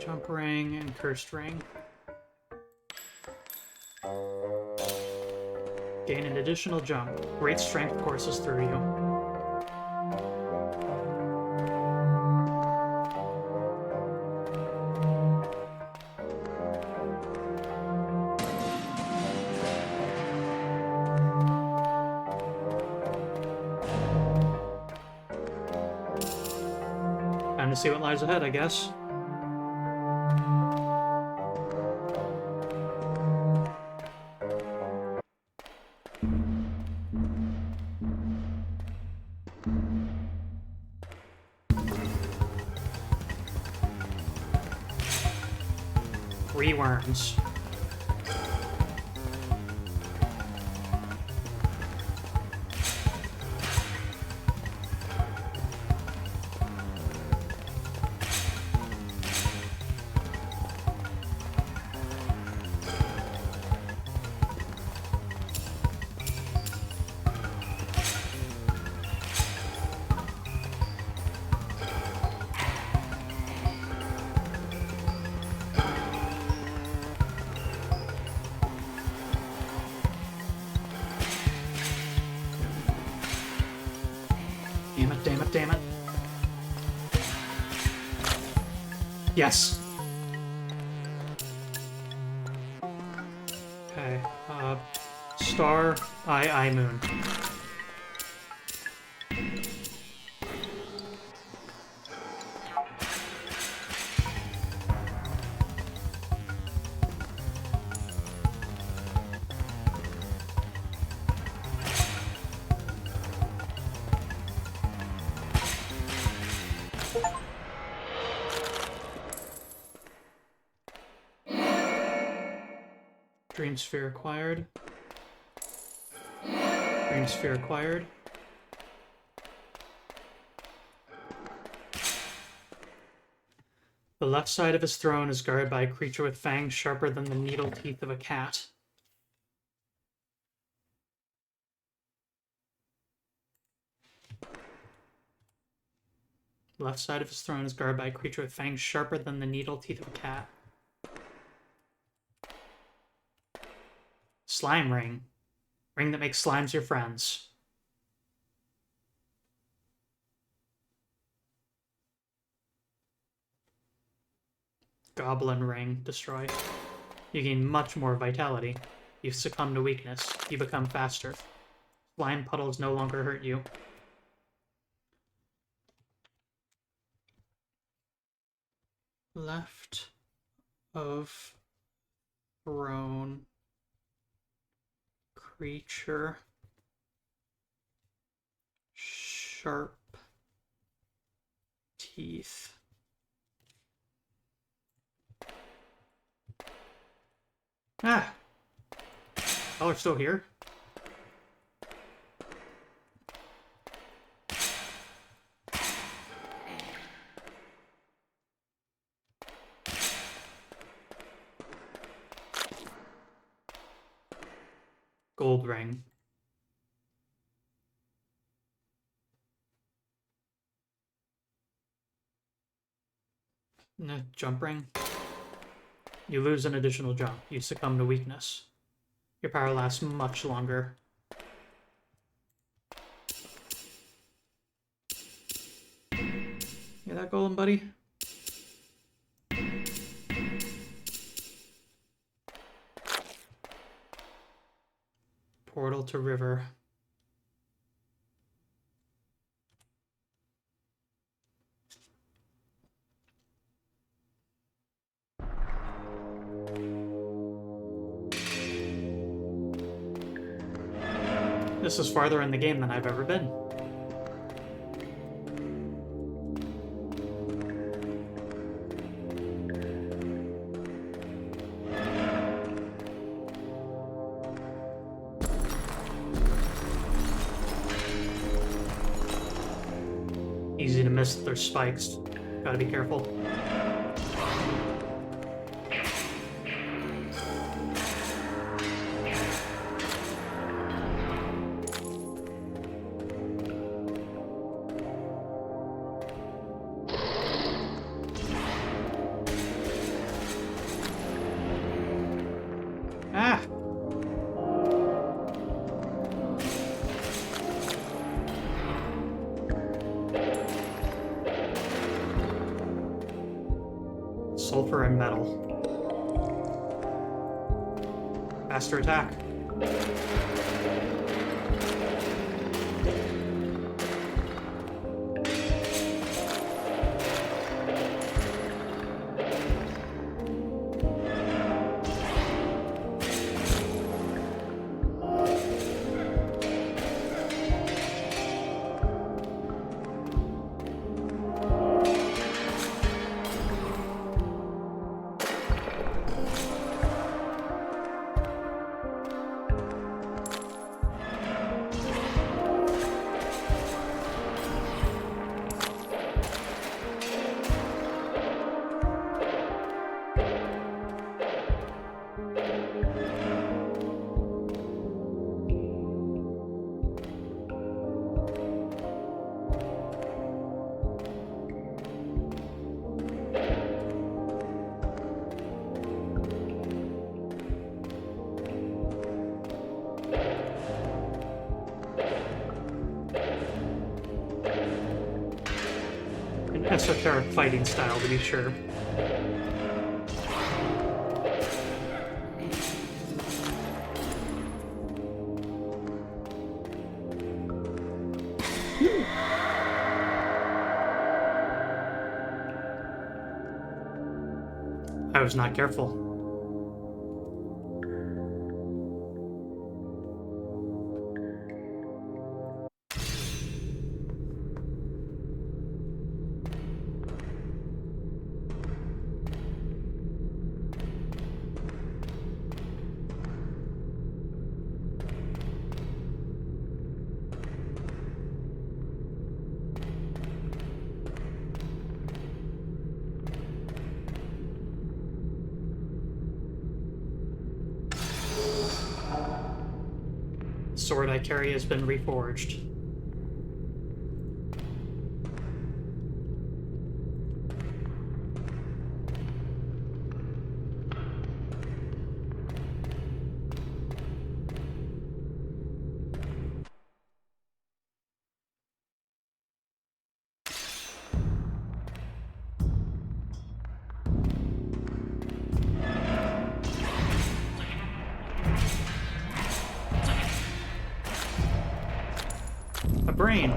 S1: Jump ring and cursed ring. Gain an additional jump. Great strength courses through you. Time to see what lies ahead, I guess. Three worms. Damn it, damn it, damn it. Yes! Okay, star, I, moon. Dream sphere acquired. Dream sphere acquired. The left side of his throne is guarded by a creature with fangs sharper than the needle teeth of a cat. The left side of his throne is guarded by a creature with fangs sharper than the needle teeth of a cat. Slime ring. Ring that makes slimes your friends. Goblin ring. Destroy. You gain much more vitality. You succumb to weakness. You become faster. Slime puddles no longer hurt you. Left of throne. Creature. Sharp teeth. Ah! Y'all are still here? Gold ring. No, jump ring. You lose an additional jump. You succumb to weakness. Your power lasts much longer. Hear that, golem buddy? Portal to river. This is farther in the game than I've ever been. Easy to miss, there's spikes. Gotta be careful. Ah! Sulfur and metal. Faster attack. An esoteric fighting style, to be sure. I was not careful. The sword I carry has been reforged. A brain.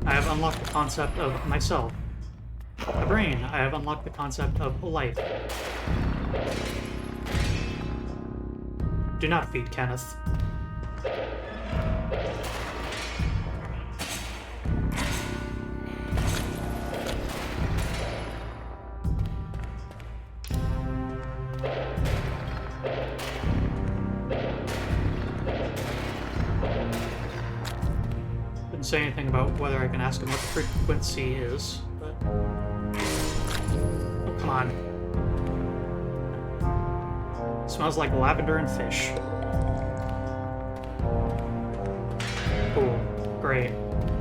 S1: I have unlocked the concept of myself. A brain. I have unlocked the concept of life. Do not feed Kenneth. Didn't say anything about whether I can ask him what the frequency is, but... Oh, come on. Smells like lavender and fish. Cool. Great.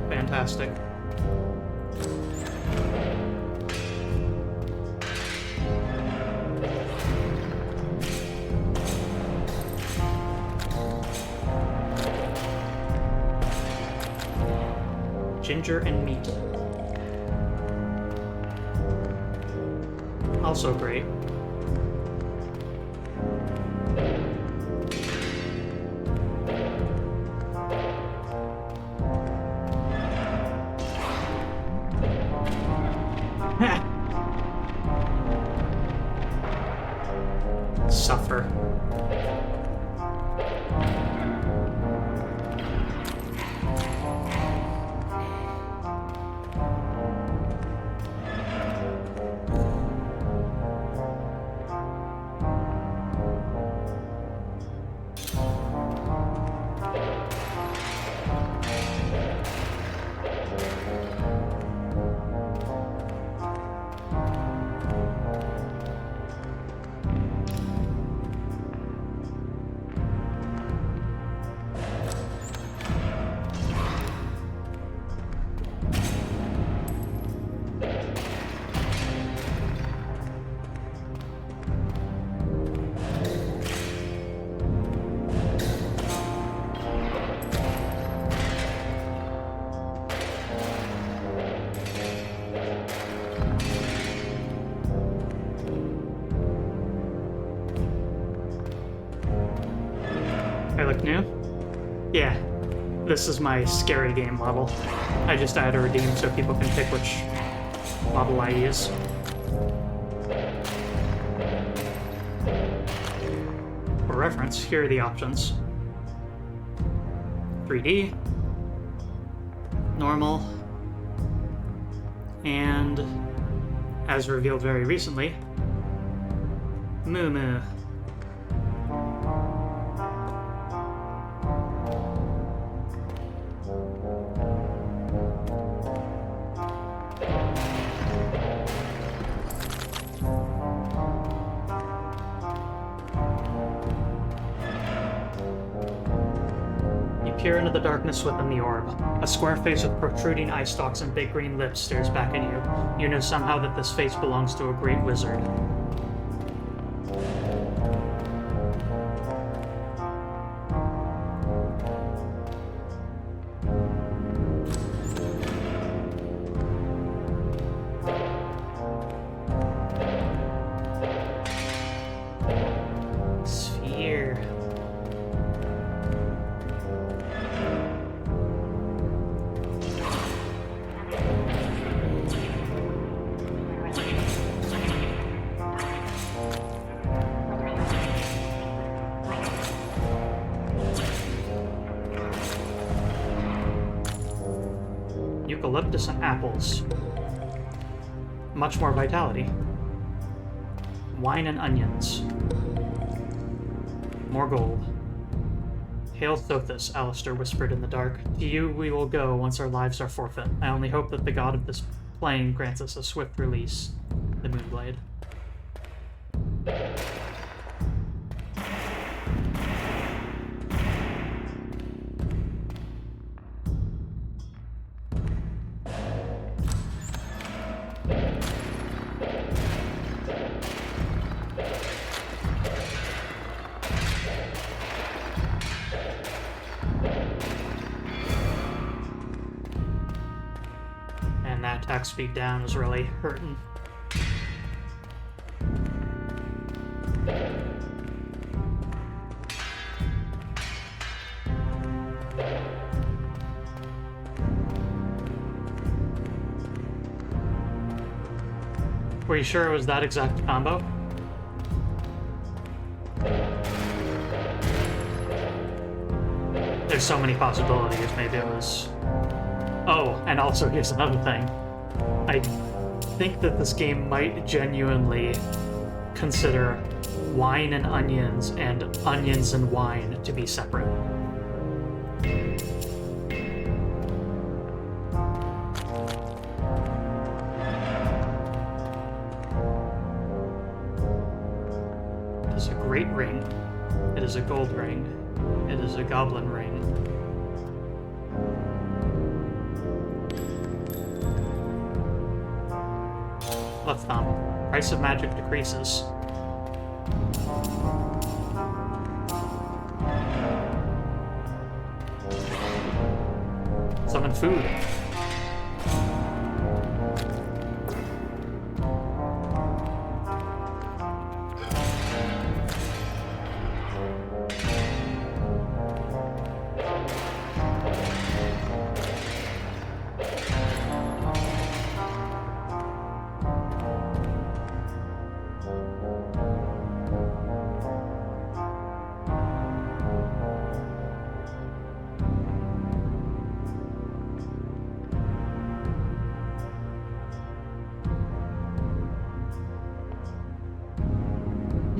S1: Fantastic. Ginger and meat. Also great. Suffer. I look new? Yeah. This is my scary game model. I just add a redeem so people can pick which model I use. For reference, here are the options. 3D, normal, and, as revealed very recently, Moo Moo. Peer into the darkness within the orb. A square face with protruding eye stalks and big green lips stares back at you. You know somehow that this face belongs to a great wizard. Sphere. Eucalyptus and apples. Much more vitality. Wine and onions. More gold. Hail Thothus, Alistair whispered in the dark. To you we will go once our lives are forfeit. I only hope that the god of this plane grants us a swift release. The Moonblade. Attack speed down is really hurting. Were you sure it was that exact combo? There's so many possibilities. Maybe it was... Oh, and also here's another thing. I think that this game might genuinely consider wine and onions and wine to be separate. It is a great ring. It is a gold ring. It is a goblin ring. Left thumb. Price of magic decreases. Summon food.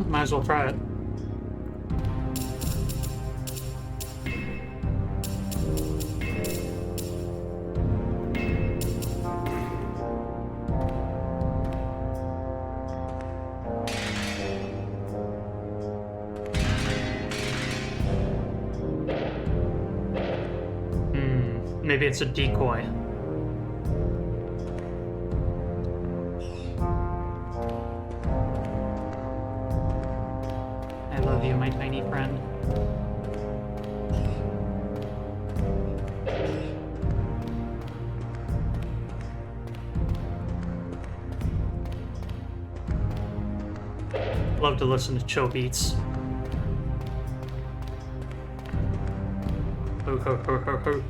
S1: Might as well try it. Maybe it's a decoy. I love you, my tiny friend. Love to listen to chill beats. Ho ho ho ho ho.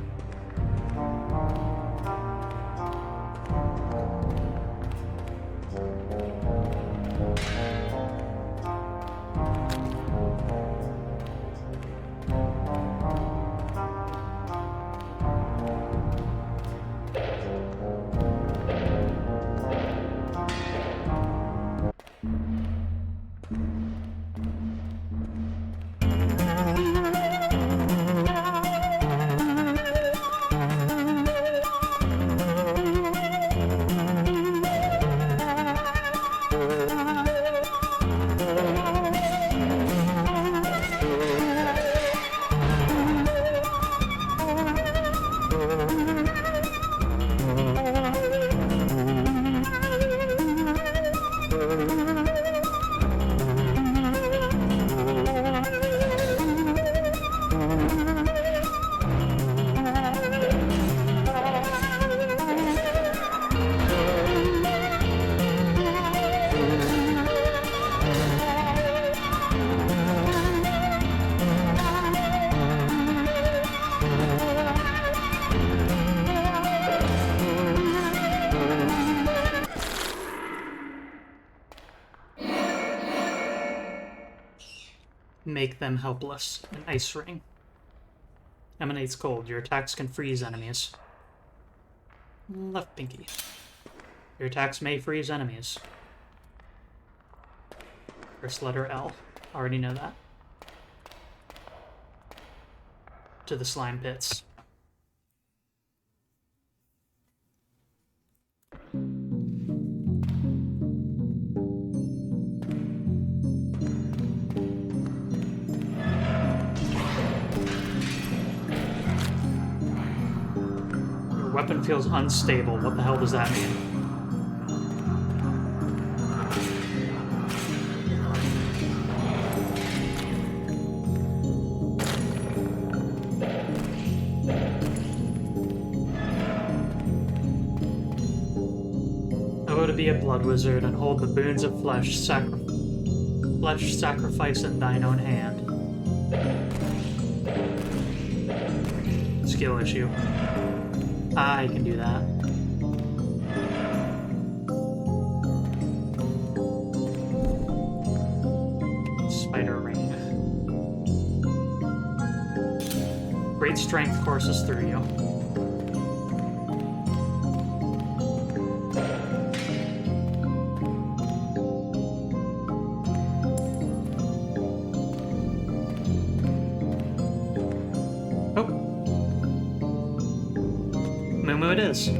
S1: Make them helpless. An ice ring. Emanates cold. Your attacks can freeze enemies. Left pinky. Your attacks may freeze enemies. First letter L. Already know that. To the slime pits. Weapon feels unstable. What the hell does that mean? I go to be a blood wizard and hold the boons of flesh sacrifice in thine own hand. Skill issue. I can do that. Spider ring. Great strength courses through you. Moo it is.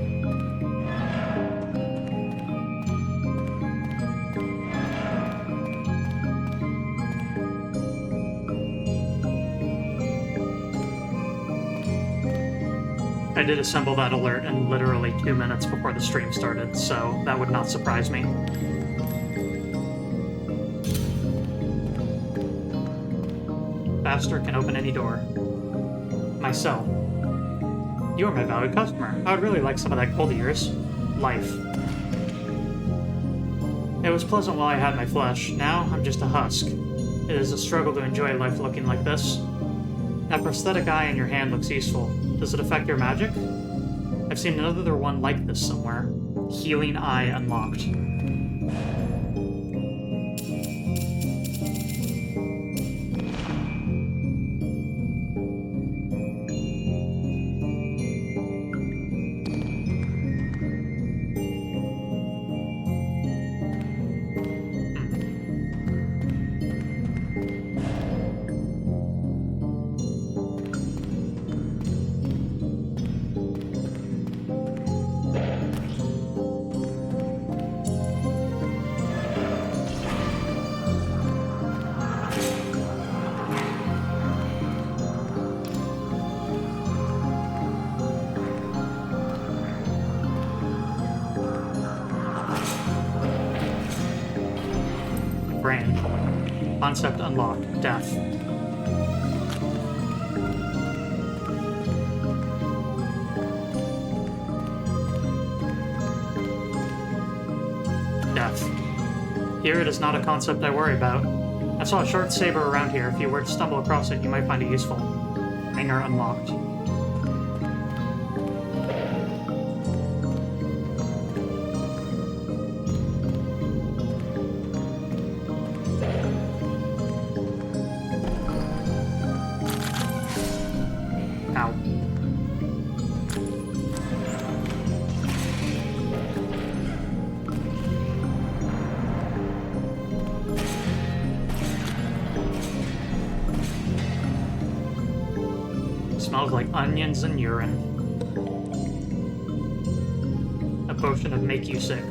S1: I did assemble that alert in literally 2 minutes before the stream started, so that would not surprise me. Faster can open any door. My cell. You are my valued customer. I would really like some of that gold of yours. Life. It was pleasant while I had my flesh. Now, I'm just a husk. It is a struggle to enjoy life looking like this. That prosthetic eye in your hand looks useful. Does it affect your magic? I've seen another one like this somewhere. Healing eye unlocked. Brain. Concept unlocked. Death. Death. Here it is not a concept I worry about. I saw a short saber around here. If you were to stumble across it, you might find it useful. Hanger unlocked. Smells like onions and urine. A potion of make you sick.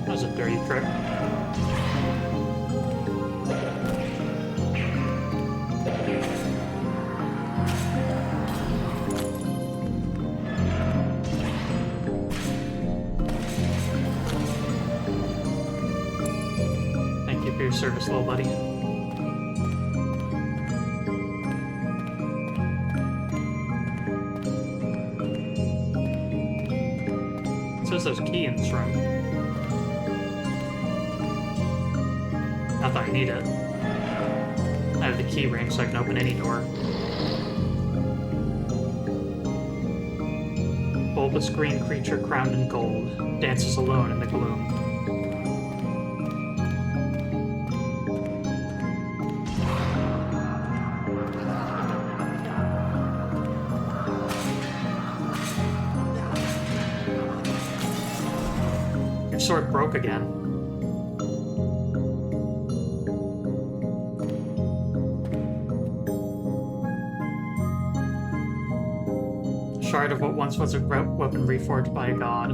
S1: That was a dirty trick. Thank you for your service, little buddy. It says there's a key in this room. Not that I need it. I have the key ring so I can open any door. Bulbous green creature crowned in gold dances alone in the gloom. Your sword broke again. Shard of what once was a weapon reforged by a god.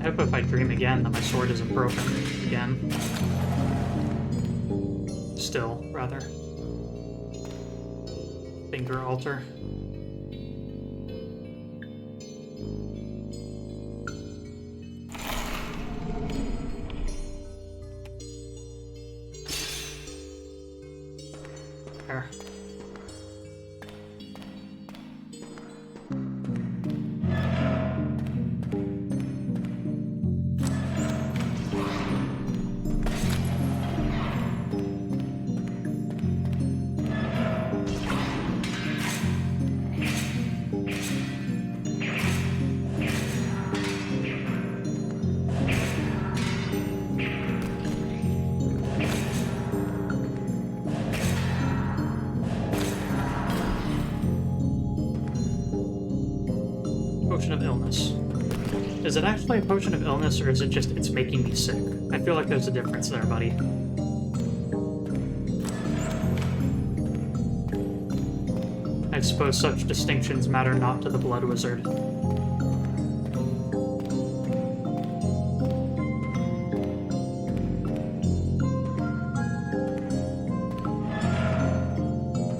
S1: I hope if I dream again that my sword isn't broken again. Still, rather. Finger altar. There. Potion of illness. Is it actually a potion of illness, or is it just it's making me sick? I feel like there's a difference there, buddy. I suppose such distinctions matter not to the Blood Wizard.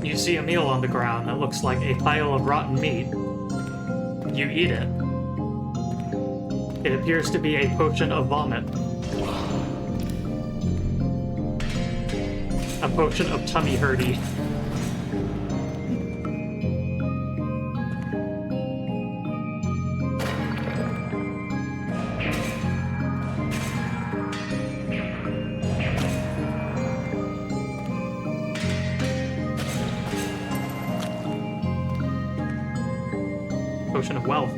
S1: You see a meal on the ground that looks like a pile of rotten meat. You eat it. It appears to be a potion of vomit. A potion of tummy hurdy. Potion of wealth.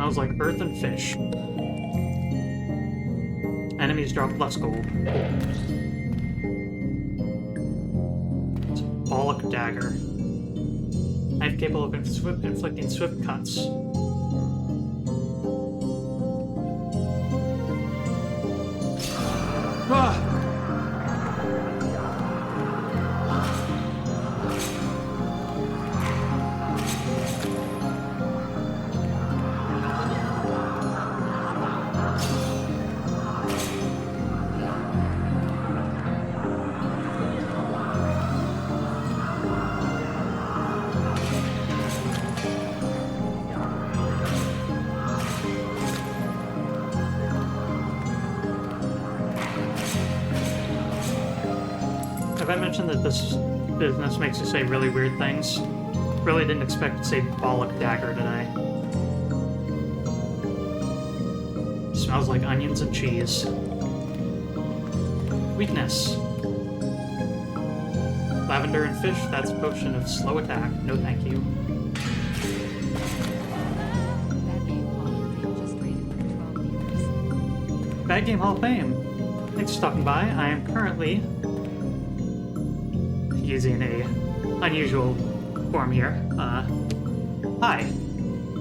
S1: Smells like earth and fish. Enemies drop less gold. It's a Bollock dagger. Knife capable of inflicting swift cuts. Ah! Have I mentioned that this business makes you say really weird things? Really didn't expect to say bollock dagger today. Smells like onions and cheese. Weakness. Lavender and fish, that's a potion of slow attack. No thank you. Bad Game Hall of Fame. Thanks for stopping by. I am currently using a unusual form here. Hi.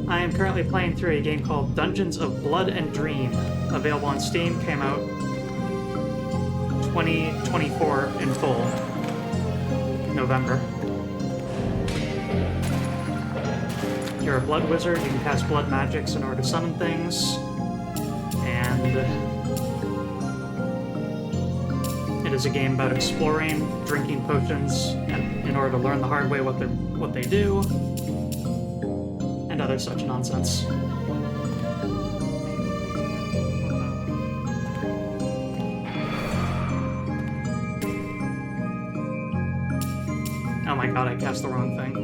S1: I am currently playing through a game called Dungeons of Blood and Dream. Available on Steam, came out 2024 in full. November. You're a blood wizard, you can cast blood magics in order to summon things, and it is a game about exploring, drinking potions, and in order to learn the hard way what they do, and other such nonsense. Oh my god, I cast the wrong thing.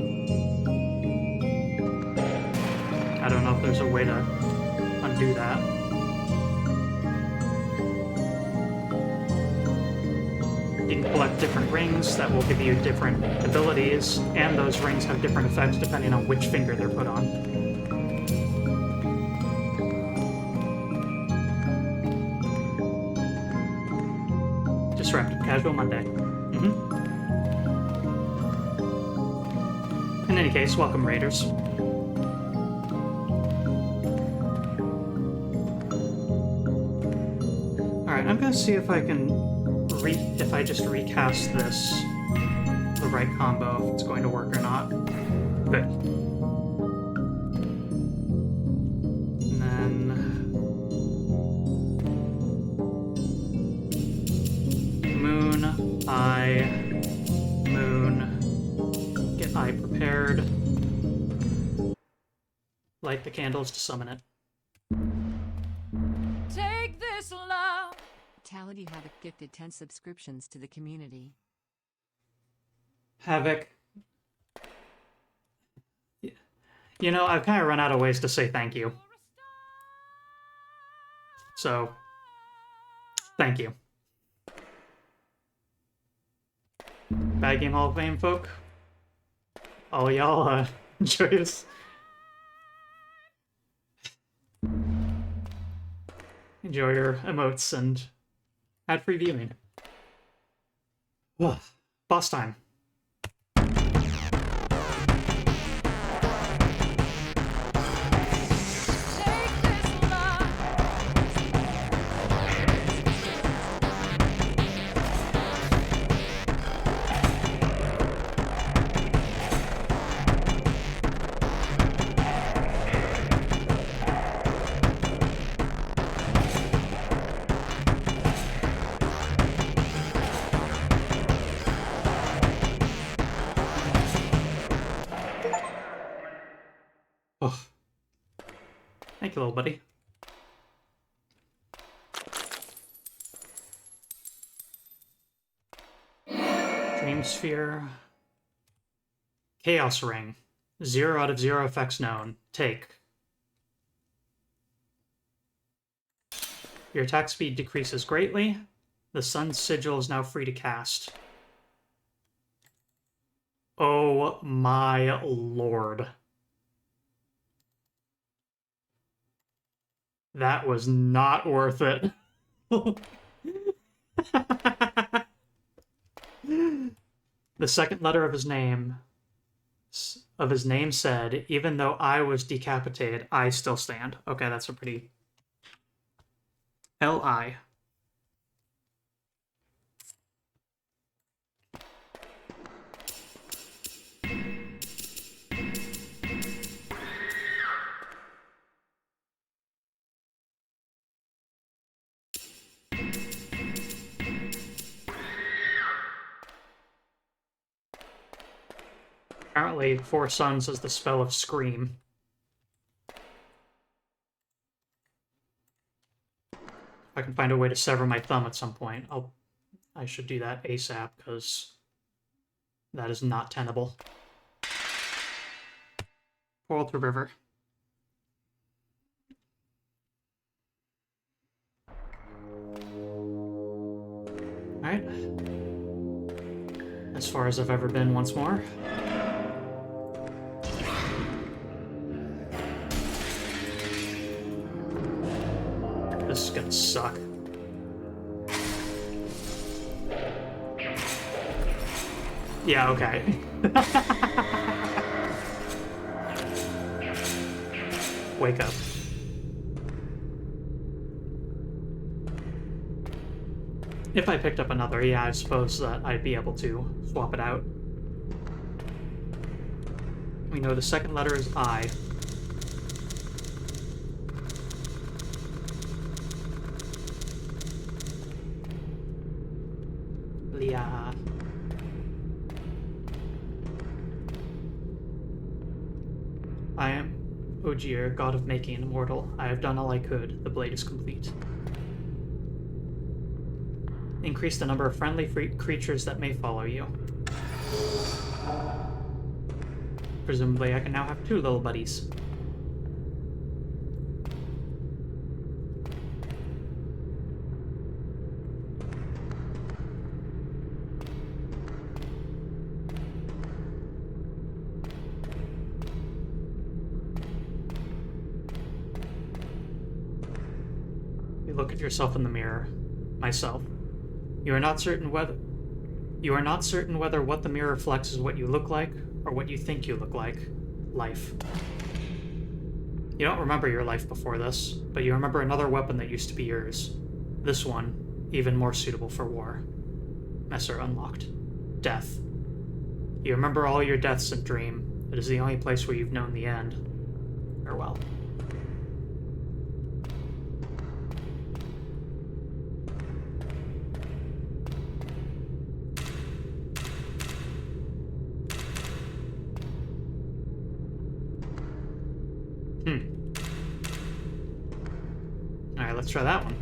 S1: I don't know if there's a way to undo that. You can collect different rings that will give you different abilities, and those rings have different effects depending on which finger they're put on. Disruptive Casual Monday. In any case, welcome, Raiders. Alright, I'm gonna see if I can if I just recast this, the right combo, if it's going to work or not. Good. And then... Moon, Eye, Moon, get Eye prepared. Light the candles to summon it.
S4: Take this love.
S5: Tality Havoc gifted 10 subscriptions to the community.
S1: Havoc. You know, I've kind of run out of ways to say thank you. So, thank you. Bad Game Hall of Fame folk. All y'all enjoy this. Enjoy your emotes and ad-free viewing. Ugh. Boss time.
S4: Take this love.
S1: Oh. Thank you, little buddy. Dream Sphere. Chaos Ring. 0 out of 0 effects known. Take. Your attack speed decreases greatly. The Sun's Sigil is now free to cast. Oh my lord. That was not worth it. The second letter of his name said, even though I was decapitated, I still stand. Okay, that's a pretty... L-I. Apparently, Four Suns is the spell of Scream. If I can find a way to sever my thumb at some point, I'll I should do that ASAP, because that is not tenable. Portal to river. Alright. As far as I've ever been once more. This is gonna suck. Yeah, okay. Wake up. If I picked up another, yeah, I suppose that I'd be able to swap it out. We know the second letter is I. Leah. I am Ogier, god of making immortal. I have done all I could. The blade is complete. Increase the number of friendly creatures that may follow you. Presumably I can now have 2 little buddies. You look at yourself in the mirror. Myself. You are not certain whether what the mirror reflects is what you look like or what you think you look like. Life. You don't remember your life before this, but you remember another weapon that used to be yours. This one, even more suitable for war. Messer unlocked. Death. You remember all your deaths in Dream. It is the only place where you've known the end. Farewell. Alright, let's try that one.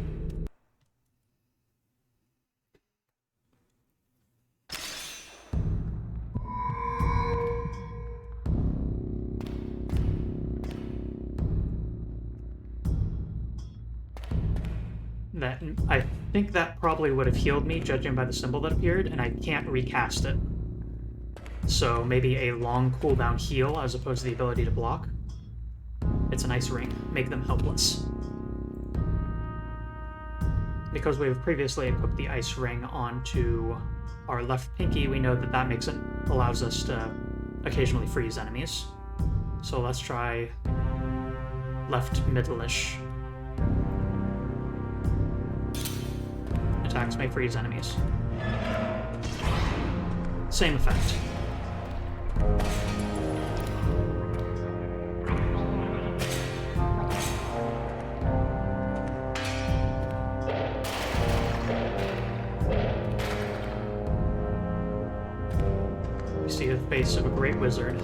S1: I think that probably would have healed me, judging by the symbol that appeared, and I can't recast it. So maybe a long cooldown heal as opposed to the ability to block. It's a nice ring. Make them helpless. Because we have previously equipped the ice ring onto our left pinky, we know that that allows us to occasionally freeze enemies. So let's try left middle-ish. Attacks may freeze enemies. Same effect. We see the face of a great wizard.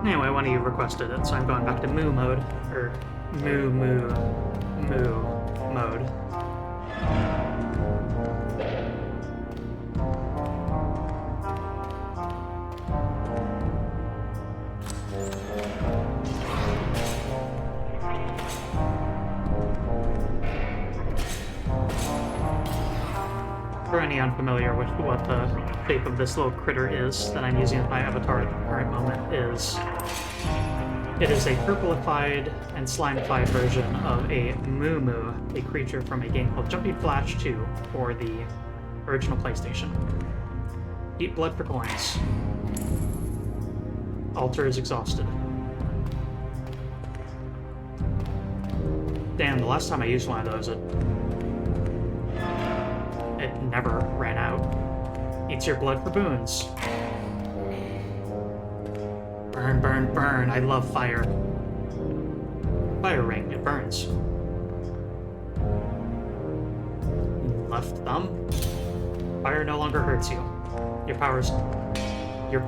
S1: Anyway, one of you requested it, so I'm going back to Moo mode. Or Moo mode. For any unfamiliar with what the shape of this little critter is that I'm using as my avatar at the current moment it is a purplified and slimified version of a Moo, a creature from a game called Jumping Flash 2 for the original PlayStation. Eat blood for coins. Altar is exhausted. Damn, the last time I used one of those, it never ran out. Eats your blood for boons. Burn, burn, burn. I love fire. Fire ring, it burns. Left thumb. Fire no longer hurts you. Your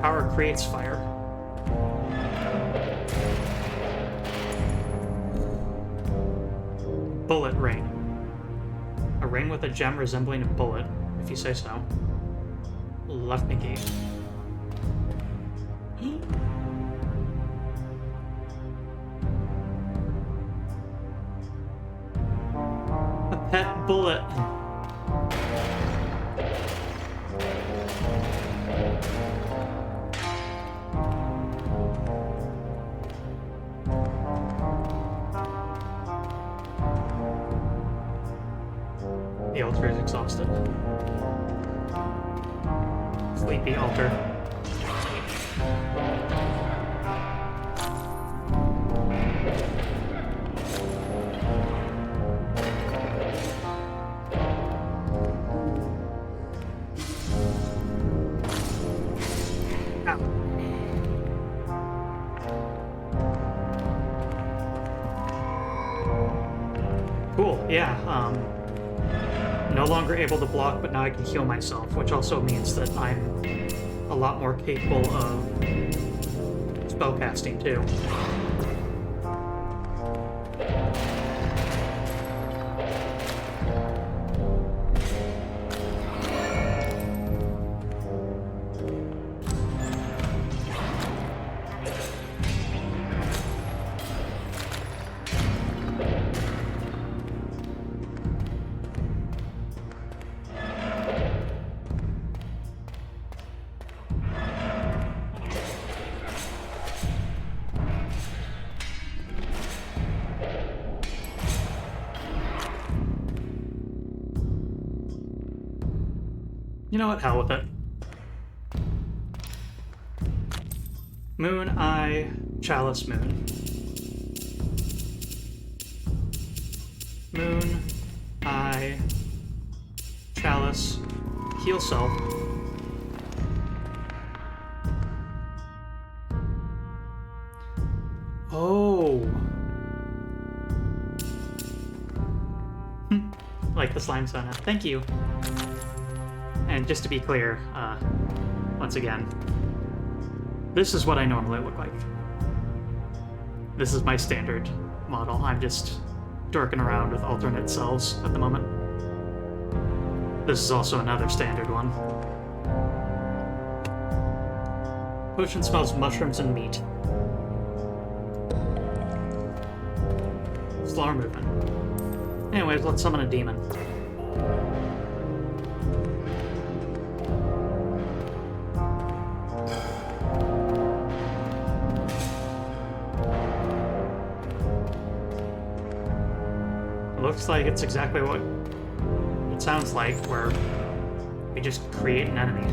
S1: power creates fire. Bullet ring. A ring with a gem resembling a bullet, if you say so. Left pinky. A pet bullet. The altar is exhausted. Sleepy altar. Ow. Cool, yeah, no longer able to block, but now I can heal myself, which also means that I'm a lot more capable of spellcasting, too. You know what? Hell with it. Moon Eye Chalice Moon. Moon Eye Chalice Heal Self. Oh. Like the slime sauna. Thank you. And just to be clear, once again, this is what I normally look like. This is my standard model. I'm just dorking around with alternate selves at the moment. This is also another standard one. Potion smells mushrooms and meat. Slower movement. Anyways, let's summon a demon. Looks like it's exactly what it sounds like, where we just create an enemy.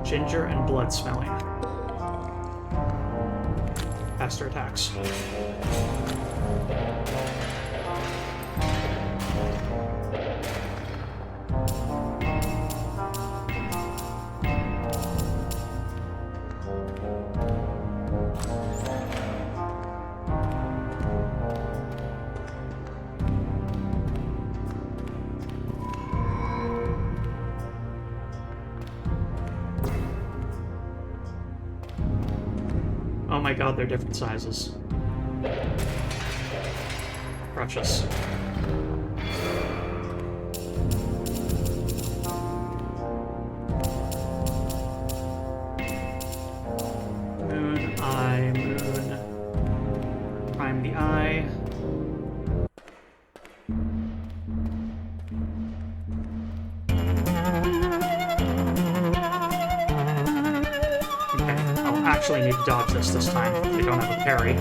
S1: Ginger and blood smelling. Faster attacks. Oh my god, they're different sizes. Precious. Moon, eye, moon. Prime the eye. Actually need to dodge this time. They don't have a parry.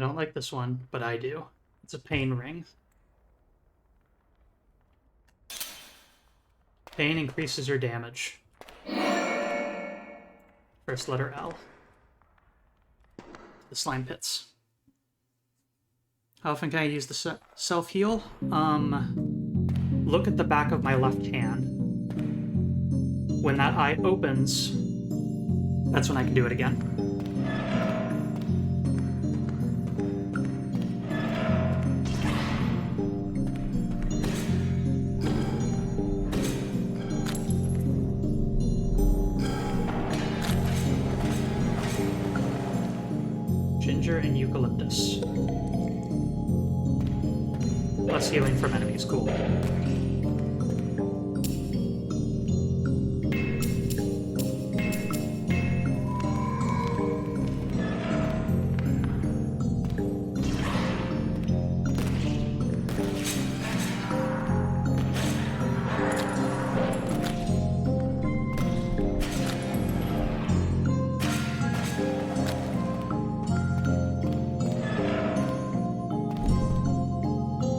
S1: I don't like this one, but I do. It's a pain ring. Pain increases your damage. First letter L. The slime pits. How often can I use the self-heal? Look at the back of my left hand. When that eye opens, that's when I can do it again. Ginger and eucalyptus. Less healing from enemies, cool.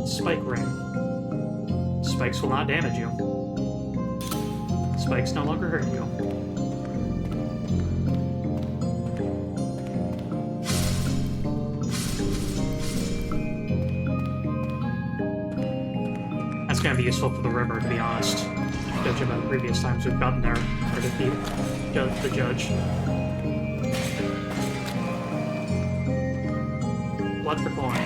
S1: Spike ring. Spikes will not damage you. Spikes no longer hurt you. That's gonna be useful for the river, to be honest. Judging by the previous times we've gotten there, or defeat the judge. Blood for coin.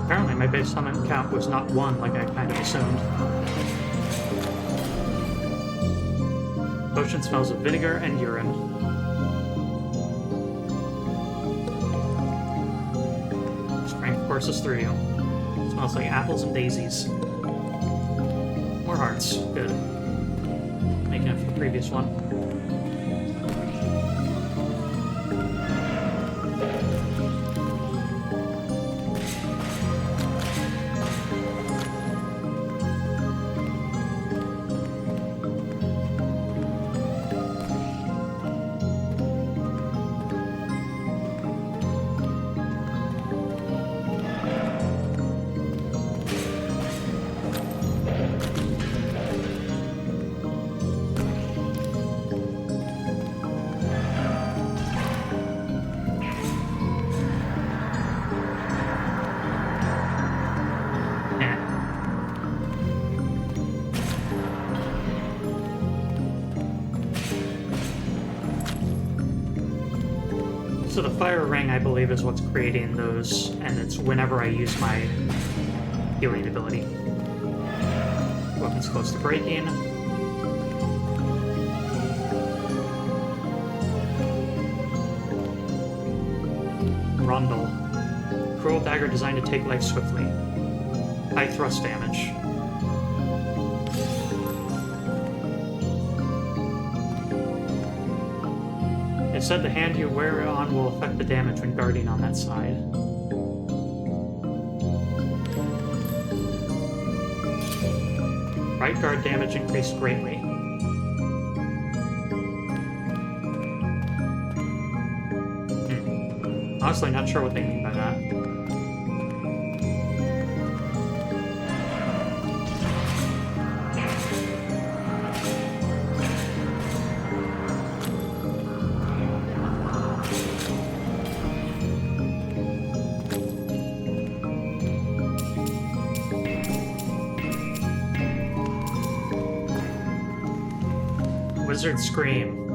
S1: Apparently my base summon count was not 1 like I kind of assumed. Potion smells of vinegar and urine. Strength courses through you. Smells like apples and daisies. More hearts. Good. Making up for the previous one. So the fire ring, I believe, is what's creating those, and it's whenever I use my healing ability. Weapon's close to breaking. Rundle. Cruel dagger designed to take life swiftly. High thrust damage. It said the hand you wear it on will affect the damage when guarding on that side. Right guard damage increased greatly. Honestly, not sure what they mean by that. Wizard Scream.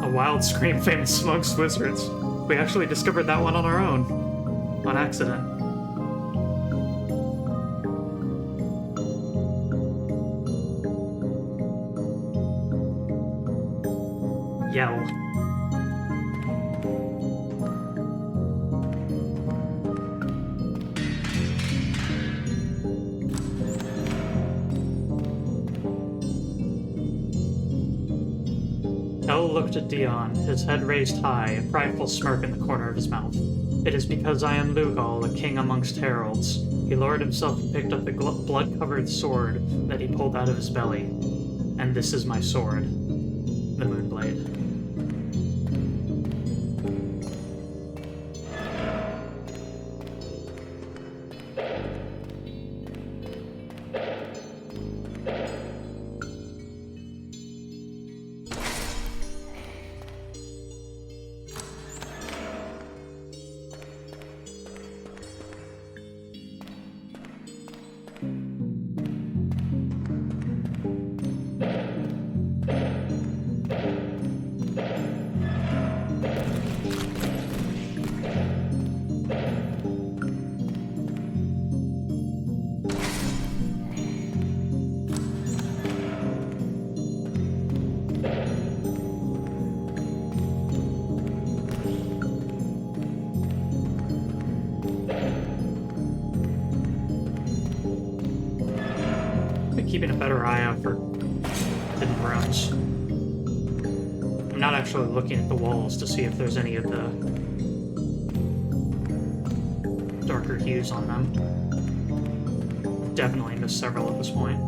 S1: A wild scream famous amongst wizards. We actually discovered that one on our own. On accident. Yell. Hell looked at Dion, his head raised high, a prideful smirk in the corner of his mouth. It is because I am Lugal, a king amongst heralds. He lowered himself and picked up the blood-covered sword that he pulled out of his belly. And this is my sword, the Moonblade. Keeping a better eye out for hidden rooms. I'm not actually looking at the walls to see if there's any of the darker hues on them. Definitely missed several at this point.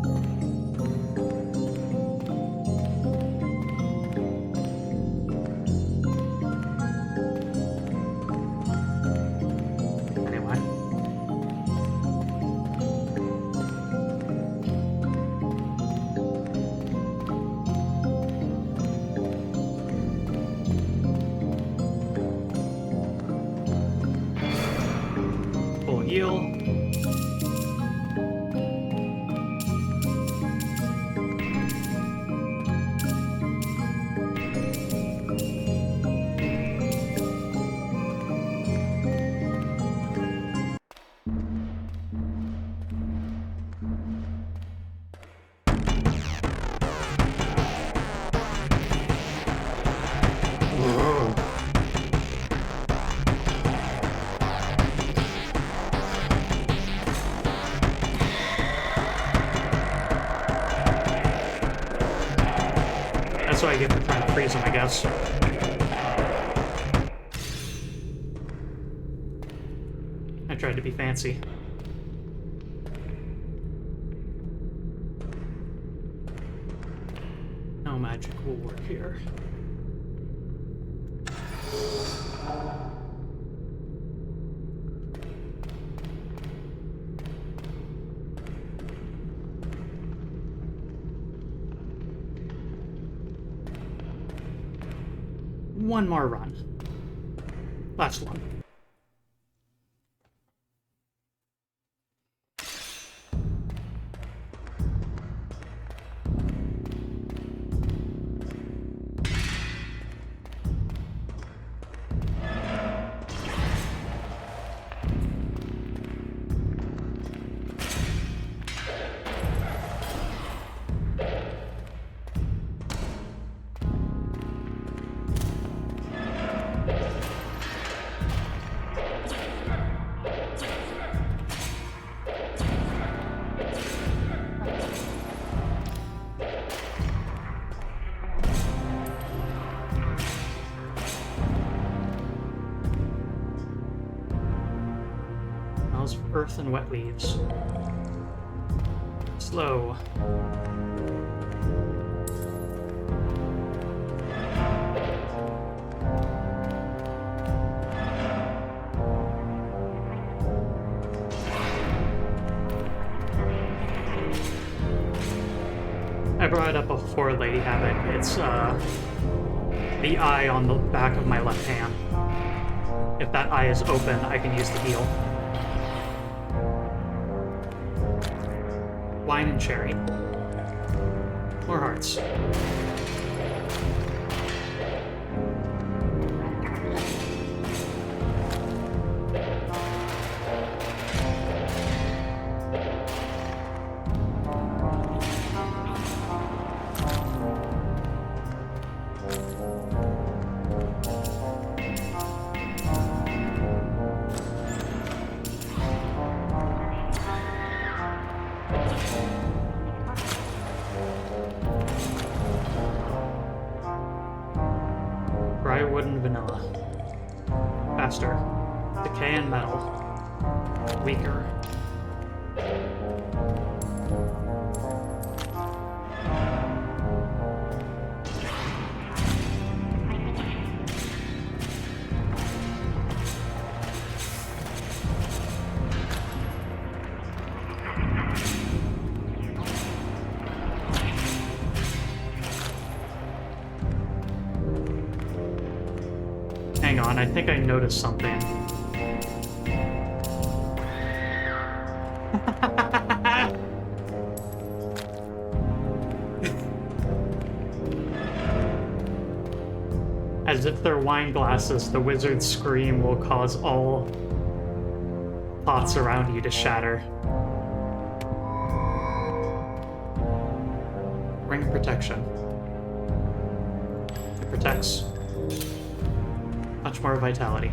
S1: Heal. That's what I get for trying to freeze him, I guess. I tried to be fancy. No magic will work here. One more run. Last one. Earth and wet leaves. Slow. I brought it up before, Lady Havoc. It's the eye on the back of my left hand. If that eye is open, I can use the heal. Wine and cherry. More hearts. Dry wood and vanilla. Faster. Decay and metal. Weaker. Hang on, I think I noticed something. As if they're wine glasses, the wizard's scream will cause all pots around you to shatter. Ring of protection. It protects. Much more vitality.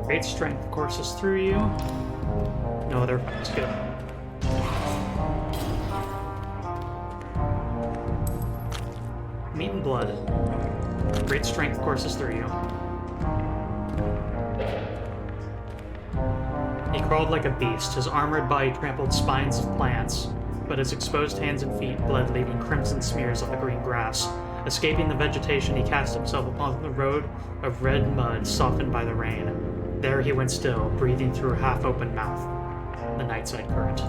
S1: Great strength courses through you. No other effects. Good. Meat and blood. Great strength courses through you. He crawled like a beast. His armored body trampled spines of plants, but his exposed hands and feet bled, leaving crimson smears on the green grass. Escaping the vegetation, he cast himself upon the road of red mud softened by the rain. There he went still, breathing through a half-open mouth. The nightside current.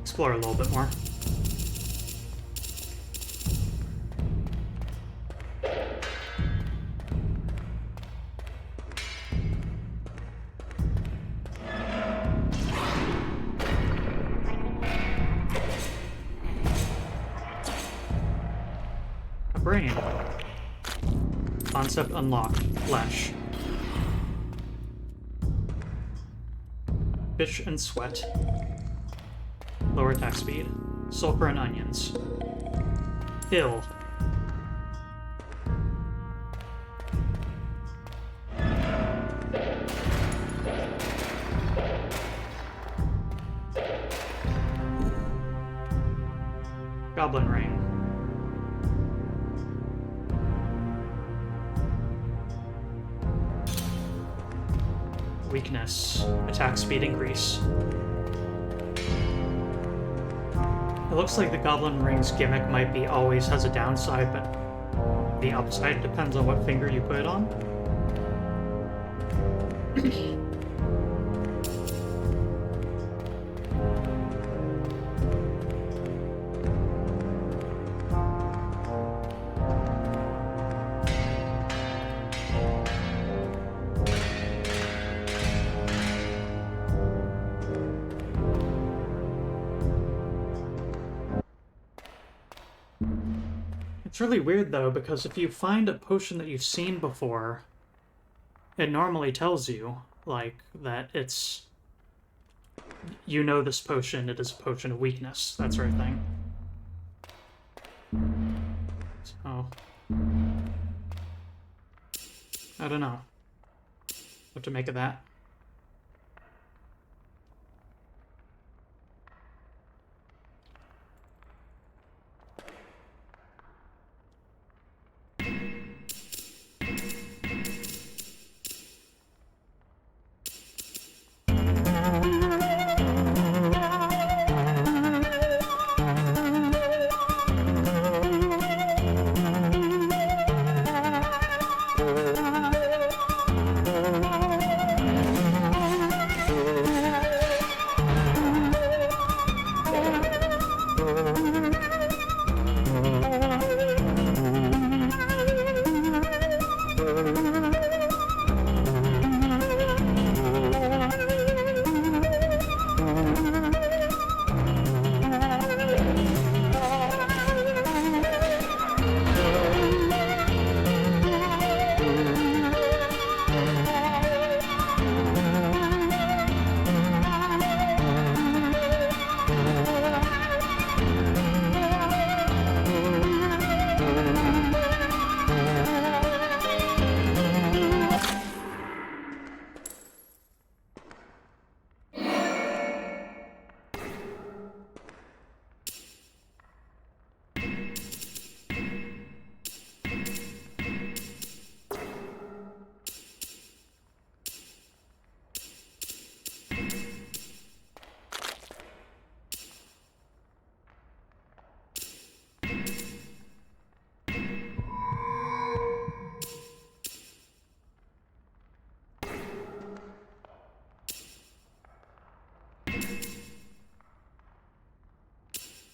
S1: Explore a little bit more. A brain. Concept unlocked. Flesh. Fish and sweat. Lower attack speed. Sulfur and onions. Ill. Goblin ring. Weakness. Attack speed increase. It looks like the Goblin Ring's gimmick might be always has a downside, but the upside depends on what finger you put it on. It's really weird, though, because if you find a potion that you've seen before, it normally tells you, like, that it's... You know this potion, it is a potion of weakness, that sort of thing. So... I don't know. What to make of that?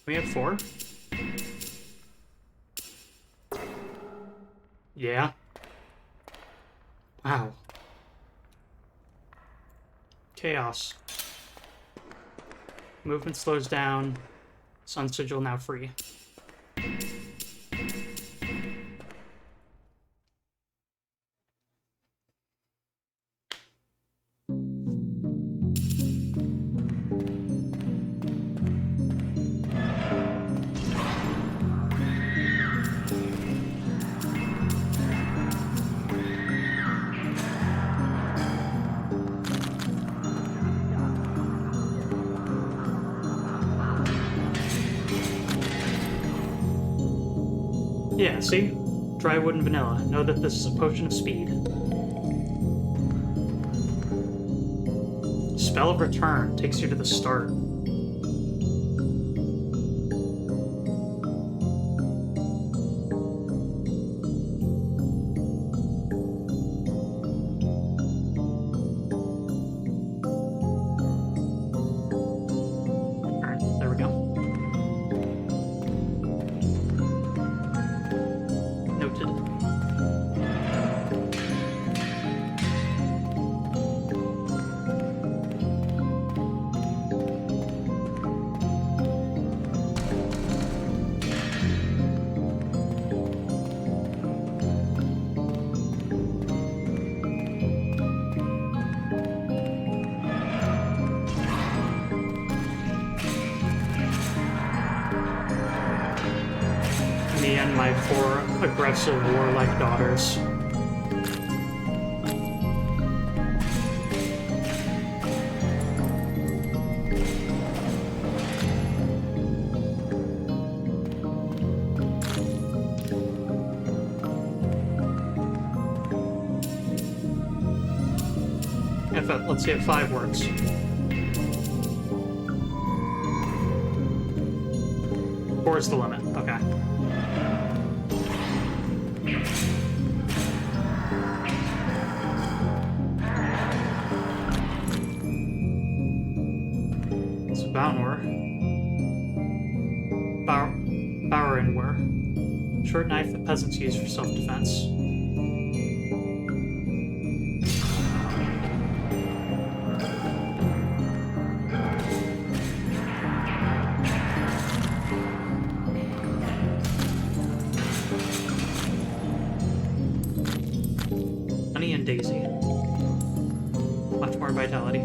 S1: We have 4? Yeah. Wow. Chaos. Movement slows down. Sun Sigil now free. Yeah, see? Dry wood and vanilla. Know that this is a potion of speed. Spell of Return takes you to the start. Alright, there we go. Noted. Me and my 4 aggressive warlike daughters. Let's see if 5 works. Four is the limit. Okay. It's Baunwer. Bauernwer. Short knife that peasants use for self-defense. Honey and Daisy. Much more vitality.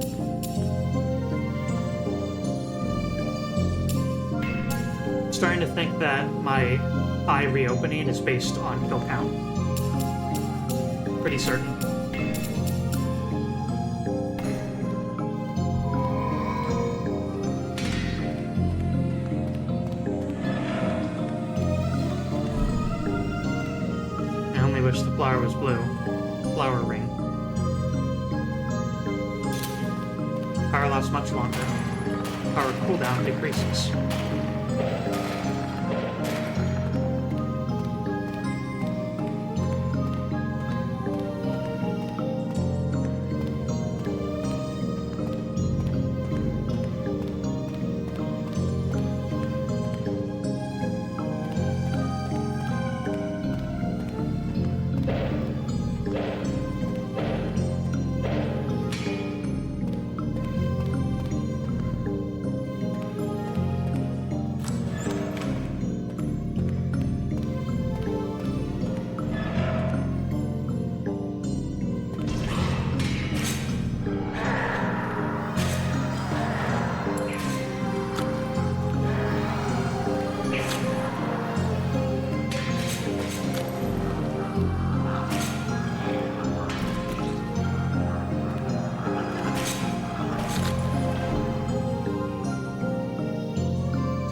S1: Starting to think that my eye reopening is based on kill count. Pretty certain. only wish the flower was blue. Flower ring. Power lasts much longer. Power cooldown decreases.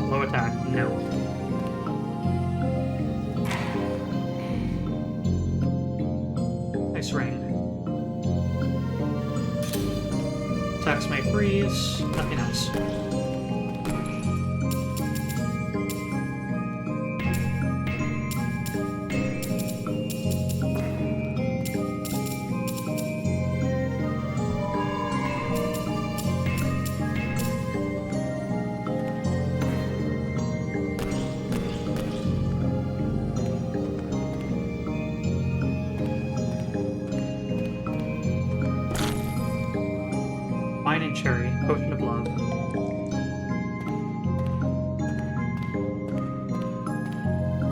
S1: Low attack, no. Ice ring. Attacks may freeze, nothing else. Wine and cherry, potion of love.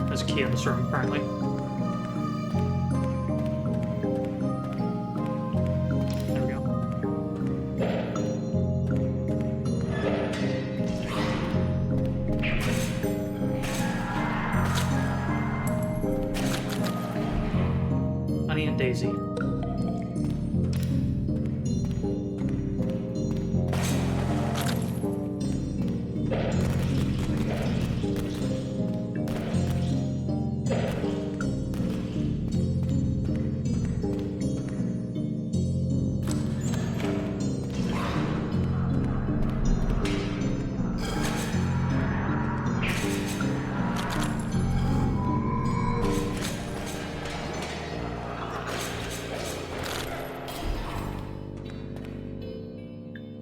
S1: There's a key in this room currently. There we go. Honey and Daisy.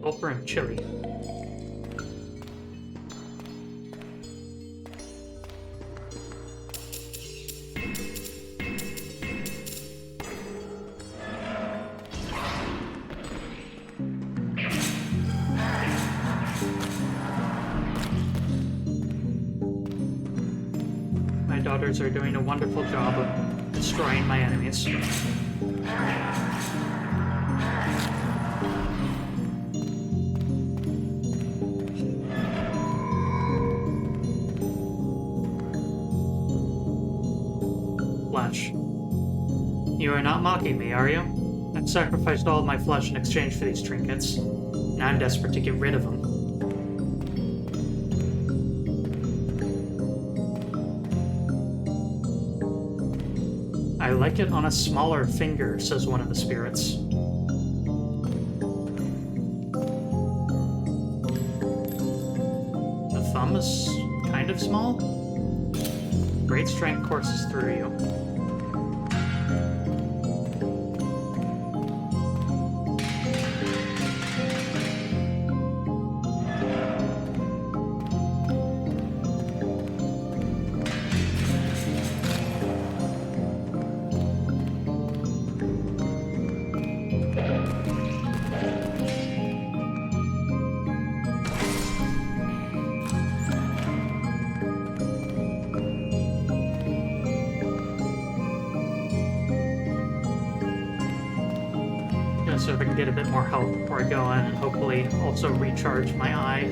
S1: Sulfur and chili. My daughters are doing a wonderful job of destroying my enemies. Flesh. You are not mocking me, are you? I've sacrificed all of my flesh in exchange for these trinkets. Now I'm desperate to get rid of them. I like it on a smaller finger, says one of the spirits. The thumb is kind of small. Great strength courses through you. So if I can get a bit more health before I go in, and hopefully also recharge my eye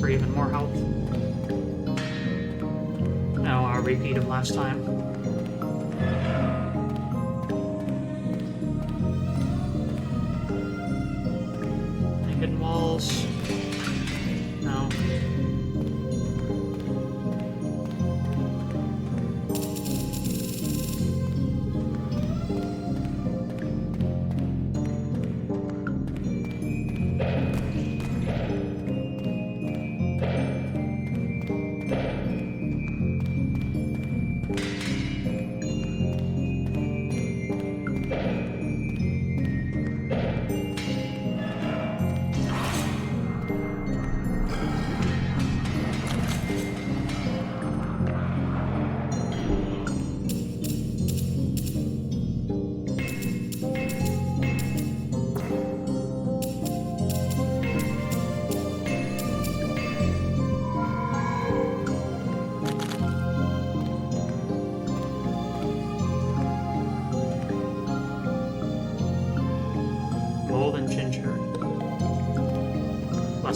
S1: for even more health. No, a repeat of last time. Any hidden walls? No.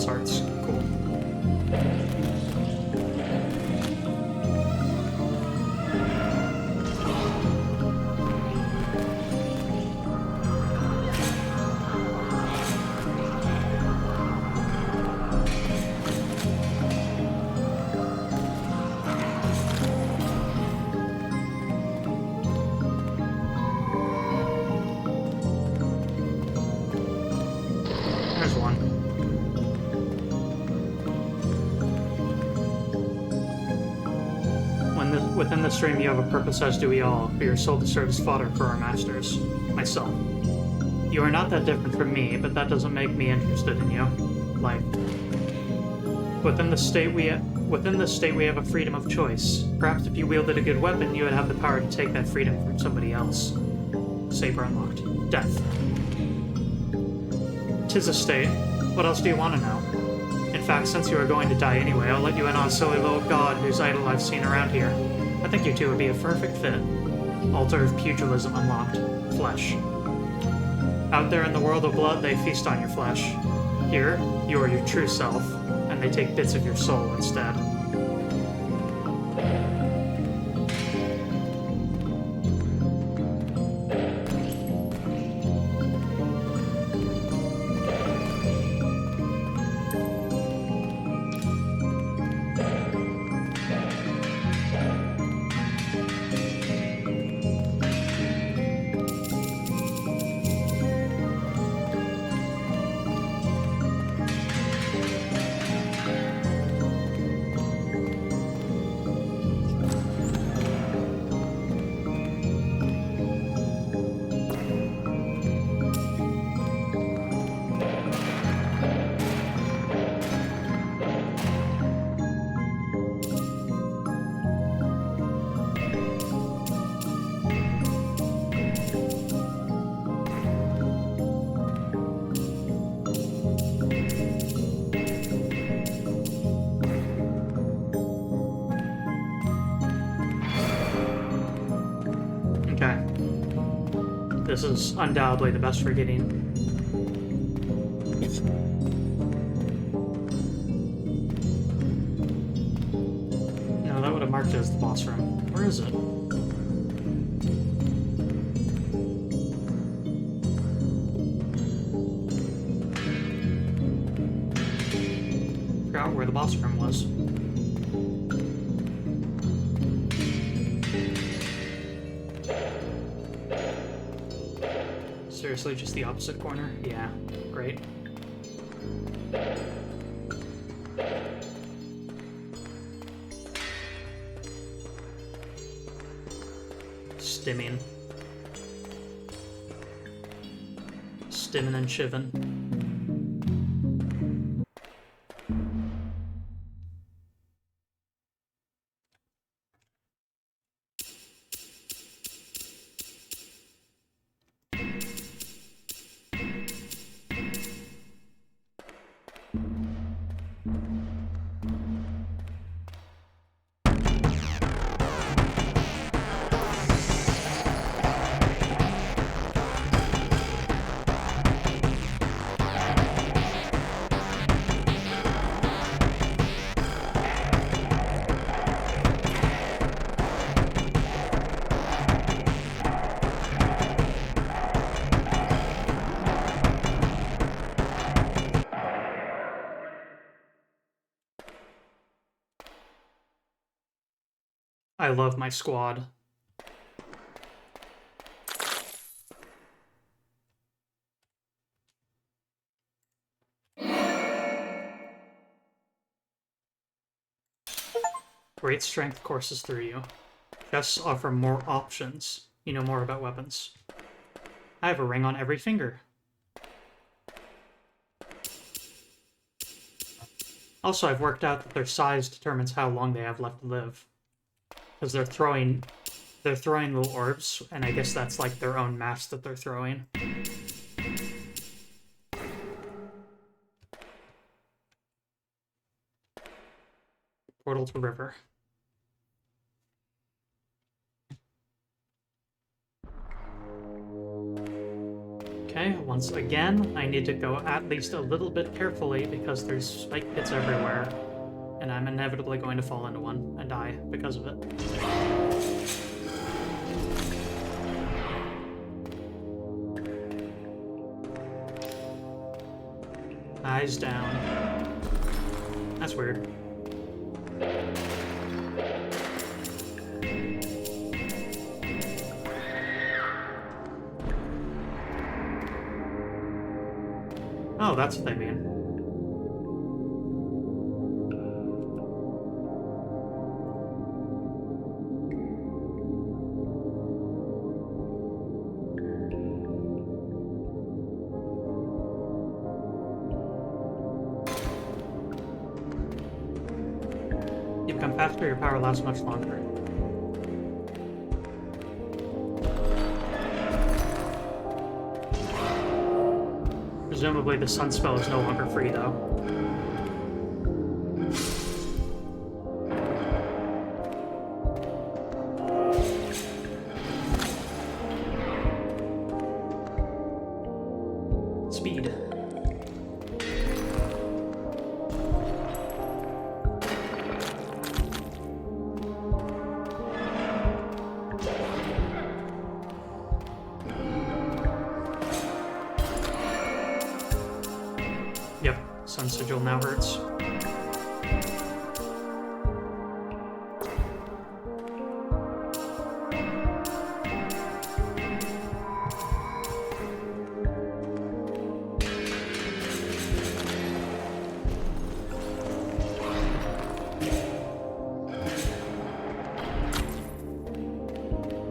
S1: Purpose Arts. Cool. There's one. Within the stream, you have a purpose, as do we all, but you're sold to serve as fodder for our masters. Myself. You are not that different from me, but that doesn't make me interested in you. Like, within the state we have a freedom of choice. Perhaps if you wielded a good weapon, you would have the power to take that freedom from somebody else. Saber unlocked. Death. 'Tis a state. What else do you want to know? In fact, since you are going to die anyway, I'll let you in on a silly little god whose idol I've seen around here. I think you two would be a perfect fit. Altar of Pugilism unlocked. Flesh. Out there in the world of blood, they feast on your flesh. Here, you are your true self, and they take bits of your soul instead. Okay. This is undoubtedly the best for getting. No, that would have marked it as the boss room. Where is it? Forgot where the boss room was. Seriously, just the opposite corner? Yeah, great. Stimming. Stimming and shivin'. I love my squad. Great strength courses through you. Chests offer more options. You know more about weapons. I have a ring on every finger. Also, I've worked out that their size determines how long they have left to live. Because they're throwing little orbs, and I guess that's like their own mass that they're throwing. Portal to river. Okay. Okay, once again, I need to go at least a little bit carefully because there's spike pits everywhere, and I'm inevitably going to fall into one and die because of it. Eyes down. That's weird. Oh, that's what they mean. You become faster, your power lasts much longer. Presumably the sun spell is no longer free, though. Speed. Yep, Sun Sigil now hurts.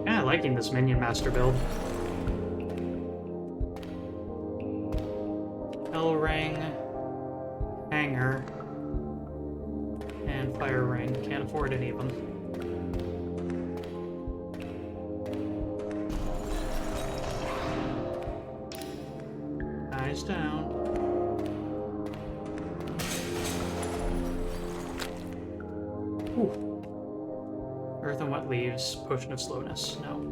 S1: Yeah, liking this Minion Master build. Hell Ring, Hanger, and Fire Ring. Can't afford any of them. Eyes down. Ooh. Earth and Wet Leaves, Potion of Slowness. No.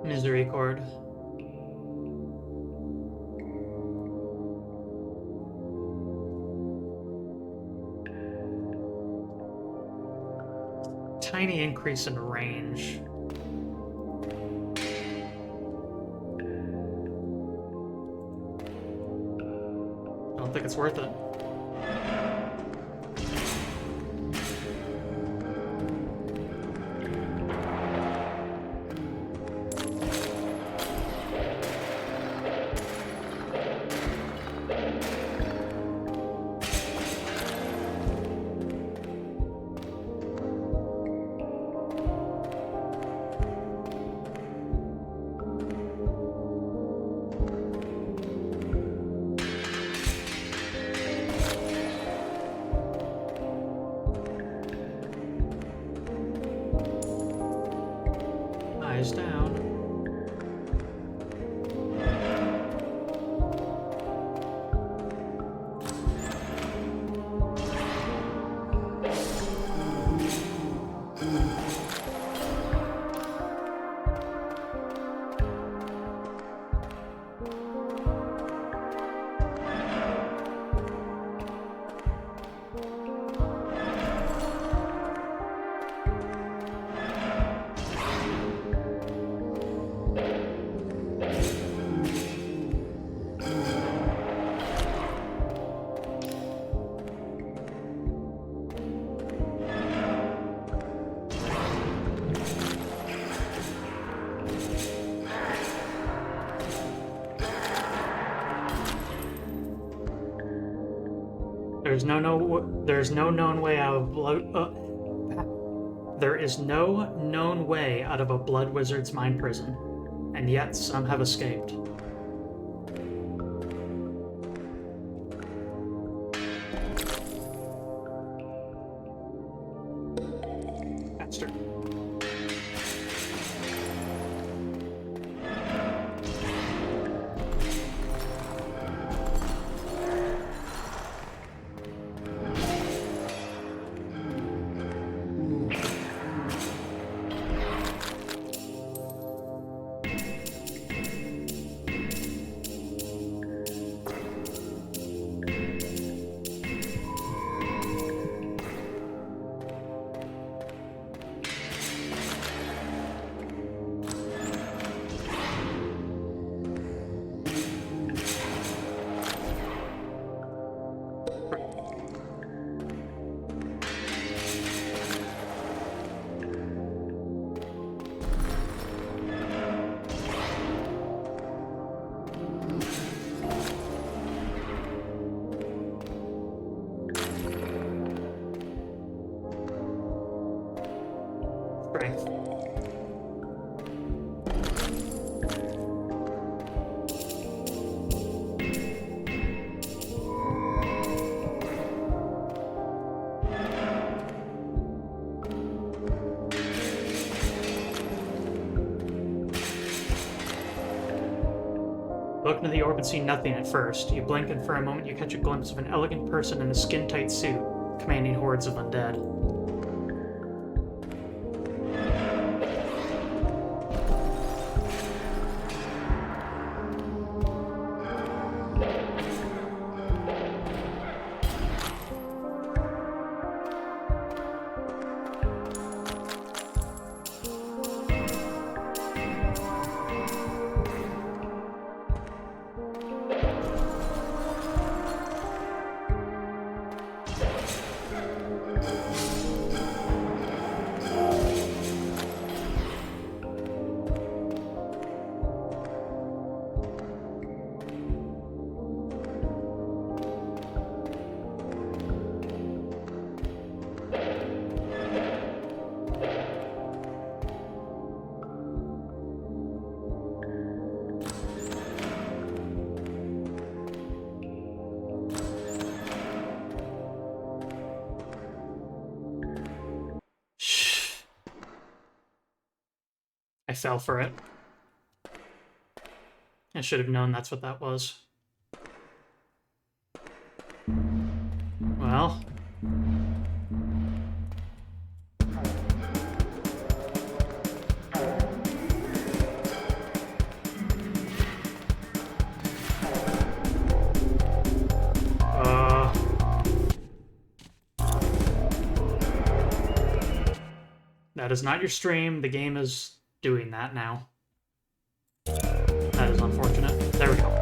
S1: Misery Chord. Tiny increase in range. Don't think it's worth it. Eyes down. There's no known way out of there is no known way out of a blood wizard's mind prison, and yet some have escaped. strength. Look into the orb and see nothing at first. You blink, and for a moment you catch a glimpse of an elegant person in a skin-tight suit, commanding hordes of undead. I fell for it. I should have known that's what that was. Well. That is not your stream. The game is doing that now. That is unfortunate. There we go.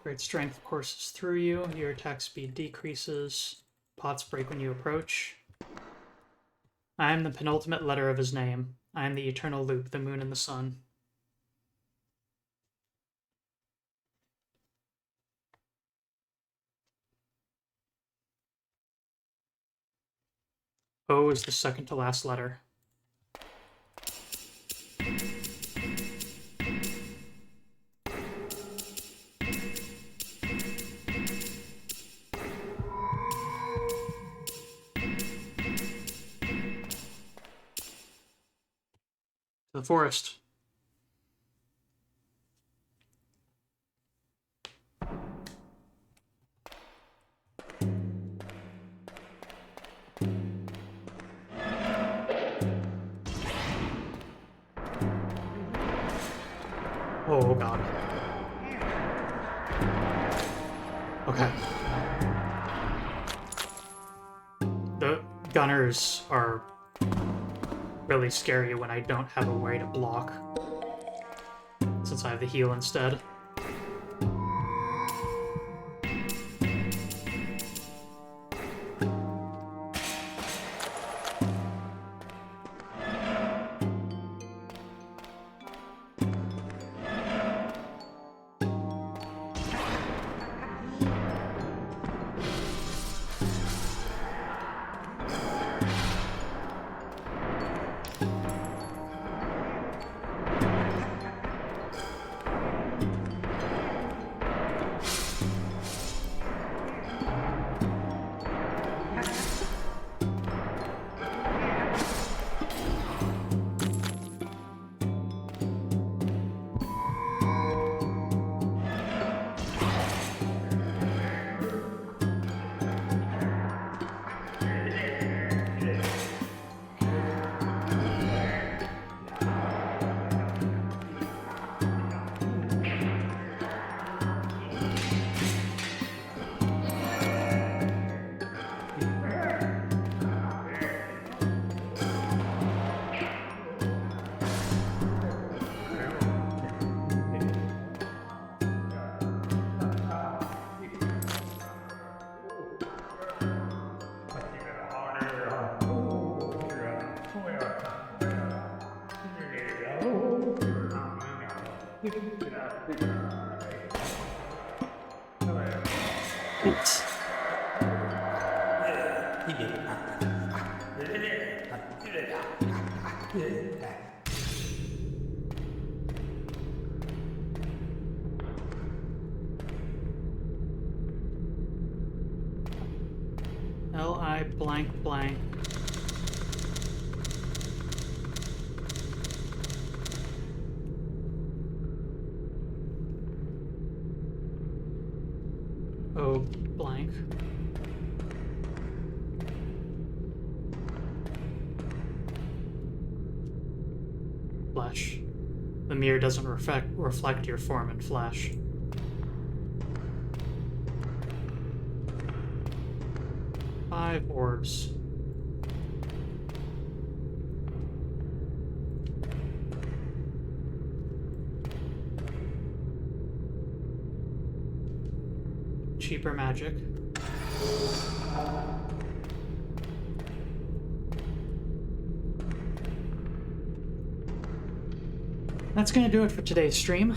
S1: Great strength courses through you. Your attack speed decreases. Pots break when you approach. I am the penultimate letter of his name. I am the eternal loop, the moon and the sun. O is the second to last letter. The forest. Oh god. Okay. The gunners are really scary when I don't have a way to block, since I have the heal instead. Oops. L-I blank blank. O blank. Flesh. The mirror doesn't reflect your form in flesh. Five orbs. Cheaper magic. That's gonna do it for today's stream.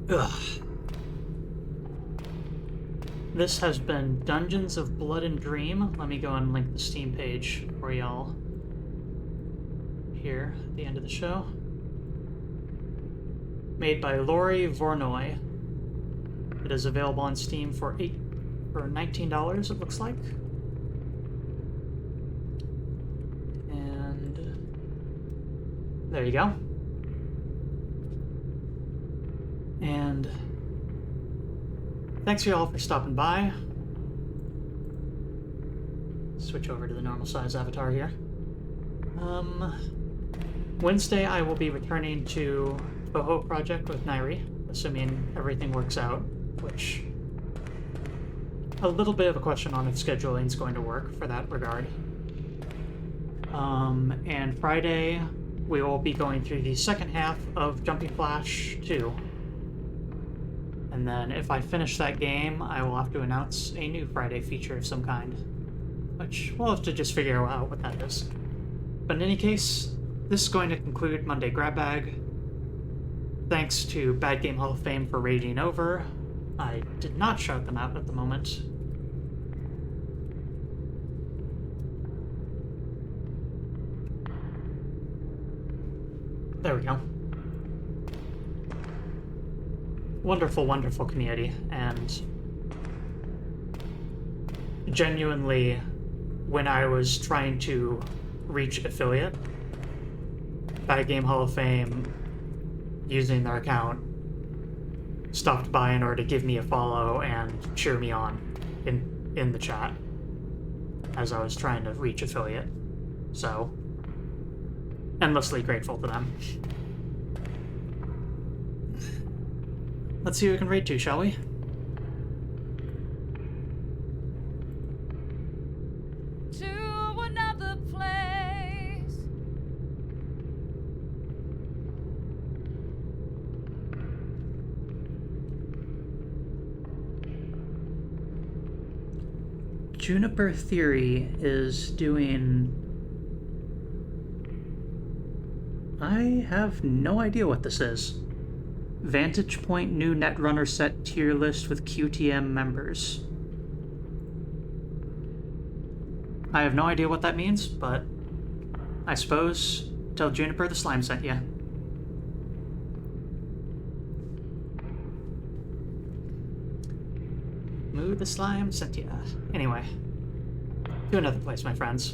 S1: Ugh. This has been Dungeons of Blood and Dream. Let me go and link the Steam page for y'all here at the end of the show. Made by Lori Voronoi. It is available on Steam for $19, it looks like. And there you go. And thanks you all for stopping by. Switch over to the normal size avatar here. Wednesday I will be returning to Boho Project with Nairi, assuming everything works out, which a little bit of a question on if scheduling is going to work for that regard. And Friday we will be going through the second half of Jumping Flash 2. And then if I finish that game, I will have to announce a new Friday feature of some kind, which we'll have to just figure out what that is. But in any case, this is going to conclude Monday Grab Bag. Thanks to Bad Game Hall of Fame for raiding over. I did not shout them out at the moment. There we go. Wonderful, wonderful community, and genuinely, when I was trying to reach affiliate, Bad Game Hall of Fame, using their account, stopped by in order to give me a follow and cheer me on in the chat as I was trying to reach affiliate. So, endlessly grateful to them. Let's see who we can raid to, shall we?
S4: To another place.
S1: Juniper Theory is doing... I have no idea what this is. Vantage Point new Netrunner set tier list with QTM members. I have no idea what that means, but I suppose tell Juniper the slime sent ya. Moo the slime sent ya. Anyway, to another place, my friends.